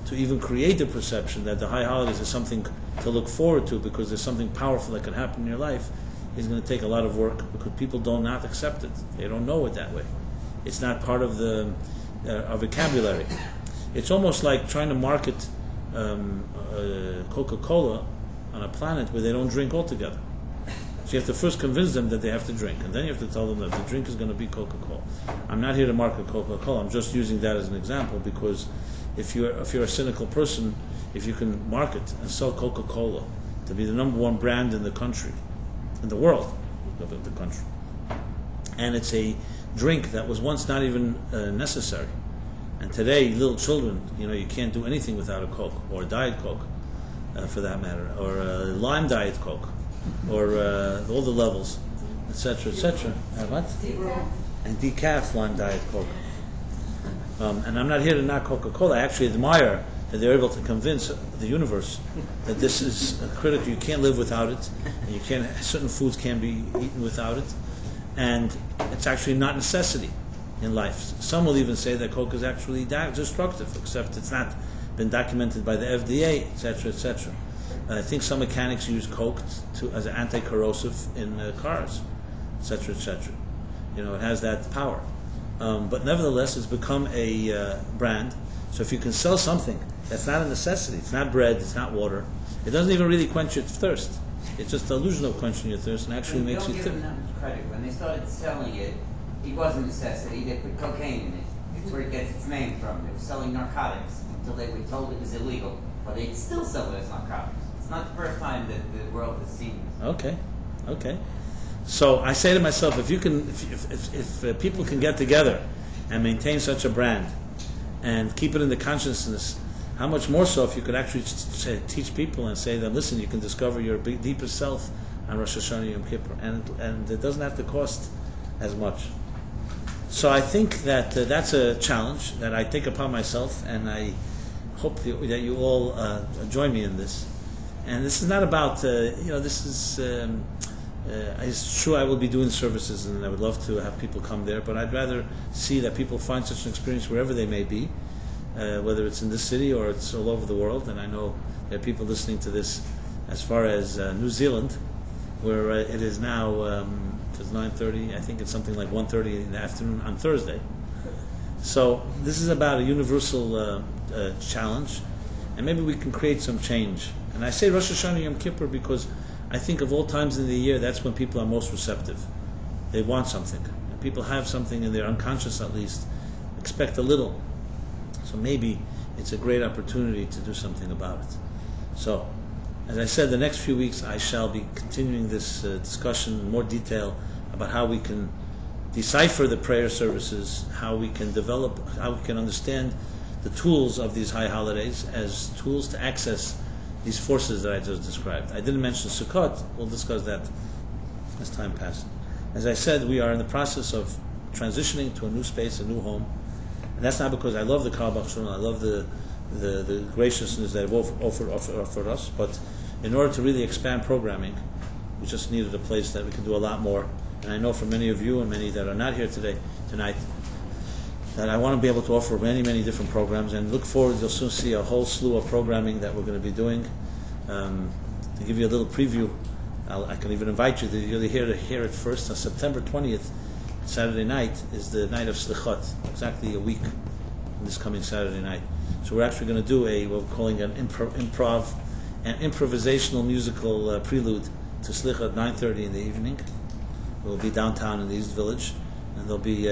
to even create the perception that the high holidays is something to look forward to because there's something powerful that can happen in your life. Is going to take a lot of work because people do not accept it. They don't know it that way. It's not part of the vocabulary. It's almost like trying to market Coca-Cola on a planet where they don't drink altogether. So you have to first convince them that they have to drink, and then you have to tell them that the drink is going to be Coca-Cola. I'm not here to market Coca-Cola. I'm just using that as an example because if you're a cynical person, if you can market and sell Coca-Cola to be the number one brand in the country, in the world, of the country, and it's a drink that was once not even necessary, and today little children, you can't do anything without a Coke or a Diet Coke, for that matter, or a lime Diet Coke, or all the levels, etc., etc. What? And decaf lime Diet Coke. And I'm not here to knock Coca-Cola. I actually admire that they're able to convince the universe that this is critical. You can't live without it, and certain foods can't be eaten without it, and it's actually not necessity in life. Some will even say that Coke is actually destructive, except it's not been documented by the FDA, etc., etc. I think some mechanics use Coke as an anti-corrosive in cars, etc., etc. It has that power. But nevertheless, it's become a brand. So if you can sell something that's not a necessity, it's not bread, it's not water, it doesn't even really quench your thirst. It's just the illusion of quenching your thirst and actually makes you thirsty. Don't give them that credit. When they started selling it, it wasn't a necessity. They put cocaine in it. It's where it gets its name from. They were selling narcotics until they were told it was illegal. But they still sell it as narcotics. It's not the first time that the world has seen this. Okay. So I say to myself, if people can get together and maintain such a brand and keep it in the consciousness, how much more so if you could actually teach people and say that, listen, you can discover your deepest self on Rosh Hashanah Yom Kippur, and it doesn't have to cost as much. So I think that that's a challenge that I take upon myself, and I hope that you all join me in this. And this is not about, this is, it's true I will be doing services and I would love to have people come there, but I'd rather see that people find such an experience wherever they may be, whether it's in this city or it's all over the world. And I know there are people listening to this as far as New Zealand, where it is now, it's 9:30, I think it's something like 1:30 in the afternoon on Thursday. So this is about a universal challenge, and maybe we can create some change. And I say Rosh Hashanah Yom Kippur because I think of all times in the year, that's when people are most receptive. They want something. And people have something in their unconscious, at least, expect a little. So maybe it's a great opportunity to do something about it. So, as I said, the next few weeks I shall be continuing this discussion in more detail about how we can decipher the prayer services, how we can develop, how we can understand the tools of these high holidays as tools to access these forces that I just described. I didn't mention Sukkot. We'll discuss that as time passes. As I said, we are in the process of transitioning to a new space, a new home. And that's not because I love the Kaabach Shul, I love the graciousness that they've offered us, but in order to really expand programming, we just needed a place that we can do a lot more. And I know for many of you and many that are not here tonight, that I want to be able to offer many, many different programs, and look forward, you'll soon see a whole slew of programming that we're going to be doing. To give you a little preview, I can even invite you to hear it first. On September 20th, Saturday night, is the night of Slichot, exactly a week from this coming Saturday night. So we're actually going to do what we're calling an improvisational musical prelude to Slichot at 9:30 in the evening. We'll be downtown in the East Village, and there'll be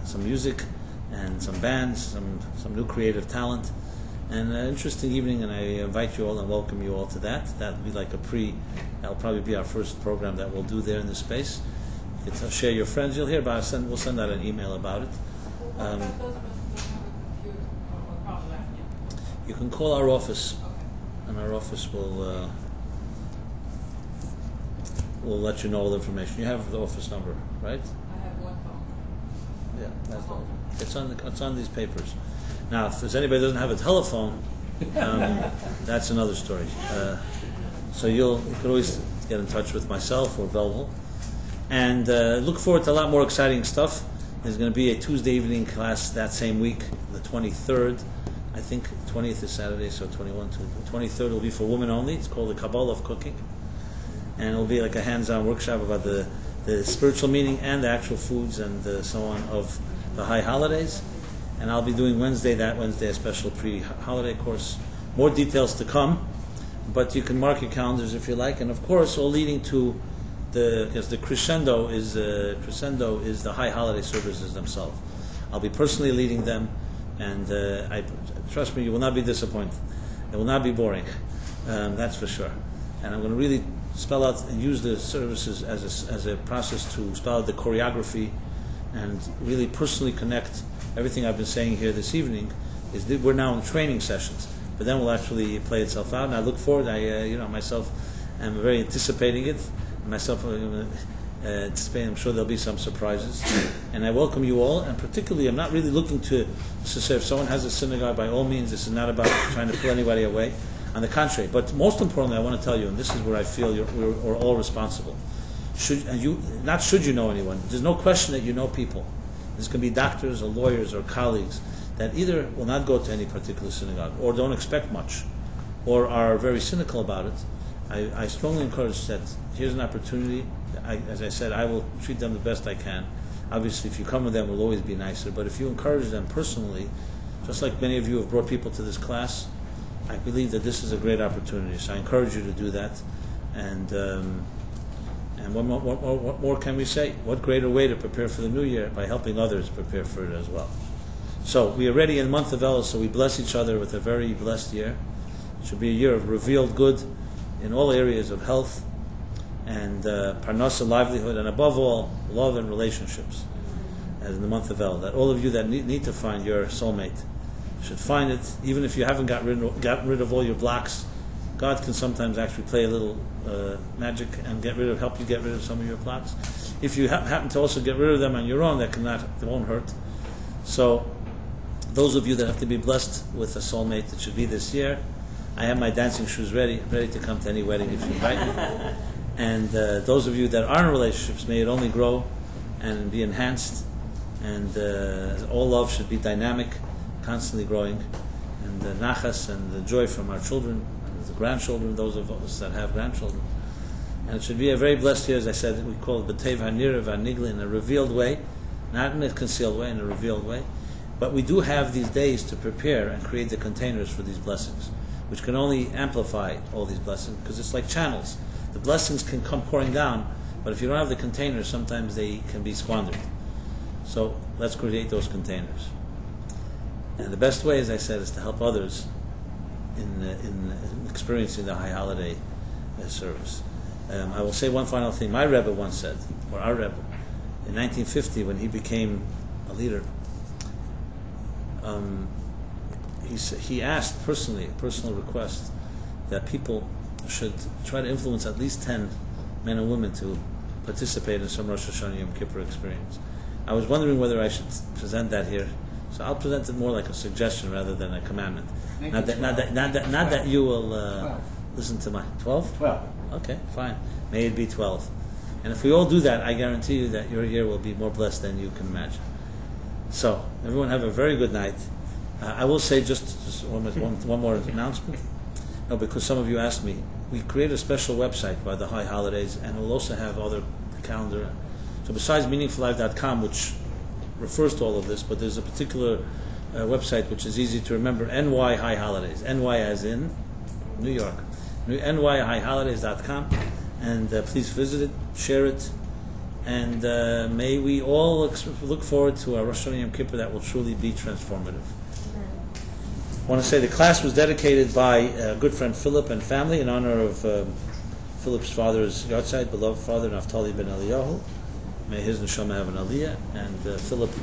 some music and some bands, some new creative talent, and an interesting evening, and I invite you all and welcome you all to that. That'll be like that'll probably be our first program that we'll do there in this space. You can share your friends, you'll hear about it, we'll send out an email about it. You can call our office, and our office will let you know all the information. You have the office number, right? I have one phone. Yeah, that's all. It's on these papers. Now, if anybody doesn't have a telephone, that's another story. So you can always get in touch with myself or Velvel. And look forward to a lot more exciting stuff. There's going to be a Tuesday evening class that same week, the 23rd. I think 20th is Saturday, so 21 to 23rd will be for women only. It's called the Kabbalah of Cooking. And it'll be like a hands-on workshop about the spiritual meaning and the actual foods and so on of the high holidays. And I'll be doing that Wednesday, a special pre-holiday course. More details to come, but you can mark your calendars if you like. And of course, all leading to because the crescendo is the high holiday services themselves. I'll be personally leading them, and trust me, you will not be disappointed. It will not be boring, that's for sure. And I'm going to really spell out and use the services as a process to spell out the choreography and really personally connect everything I've been saying here this evening. We're now in training sessions, but then we'll actually play itself out. And I look forward. Myself, am very anticipating it. Myself, anticipating. I'm sure there'll be some surprises, and I welcome you all. And particularly, I'm not really looking to say if someone has a synagogue, by all means, this is not about trying to pull anybody away. On the contrary, but most importantly, I want to tell you, and this is where I feel we're all responsible. Should you know anyone? There's no question that you know people. There's going to be doctors or lawyers or colleagues that either will not go to any particular synagogue or don't expect much or are very cynical about it. I strongly encourage that here's an opportunity. As I said, I will treat them the best I can. Obviously, if you come with them, it will always be nicer. But if you encourage them personally, just like many of you have brought people to this class, I believe that this is a great opportunity. So I encourage you to do that. And what more can we say? What greater way to prepare for the new year by helping others prepare for it as well. So we are ready in the month of Elul, so we bless each other with a very blessed year. It should be a year of revealed good in all areas of health and parnasa, livelihood, and above all, love and relationships. As in the month of Elul, that all of you that need to find your soulmate should find it, even if you haven't gotten rid of all your blocks God can sometimes actually play a little magic and help you get rid of some of your plots. If you happen to also get rid of them on your own, they won't hurt. So, those of you that have to be blessed with a soulmate that should be this year, I have my dancing shoes ready to come to any wedding if you invite me. And those of you that are in relationships, may it only grow and be enhanced. And all love should be dynamic, constantly growing. And the nachas and the joy from our children, and the grandchildren, those of us that have grandchildren. And it should be a very blessed year, as I said, we call it B'tev HaNira VaNigla, in a revealed way, not in a concealed way, in a revealed way. But we do have these days to prepare and create the containers for these blessings, which can only amplify all these blessings, because it's like channels. The blessings can come pouring down, but if you don't have the containers, sometimes they can be squandered. So let's create those containers. And the best way, as I said, is to help others in experiencing the high holiday service. I will say one final thing. My Rebbe once said, or our Rebbe, in 1950, when he became a leader, he asked personally, a personal request, that people should try to influence at least 10 men and women to participate in some Rosh Hashanah Yom Kippur experience. I was wondering whether I should present that here, so I'll present it more like a suggestion rather than a commandment. Not that you will listen to my 12. Okay, fine. May it be 12. And if we all do that, I guarantee you that your year will be more blessed than you can imagine. So, everyone have a very good night. I will say just one more announcement. No, because some of you asked me. We created a special website by the high holidays, and we'll also have other calendar. So besides meaningfullife.com, which refers to all of this, but there's a particular website which is easy to remember, NY High Holidays. NY as in New York. NYHighHolidays.com. And please visit it, share it, and may we all look forward to a Rosh Hashanah Yom Kippur that will truly be transformative. I want to say the class was dedicated by a good friend Philip and family in honor of Philip's father's yahrzeit, beloved father Naftali ben Eliyahu. May his neshama have an aliyah. And Philip is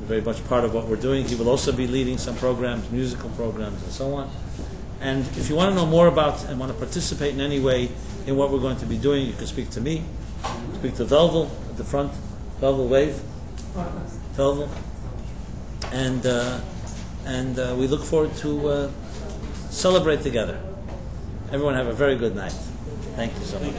very much part of what we're doing. He will also be leading some programs, musical programs, and so on. And if you want to know more about and want to participate in any way in what we're going to be doing, you can speak to me, speak to Velvel at the front. Velvel, wave. Velvel. And we look forward to celebrate together. Everyone have a very good night. Thank you so much.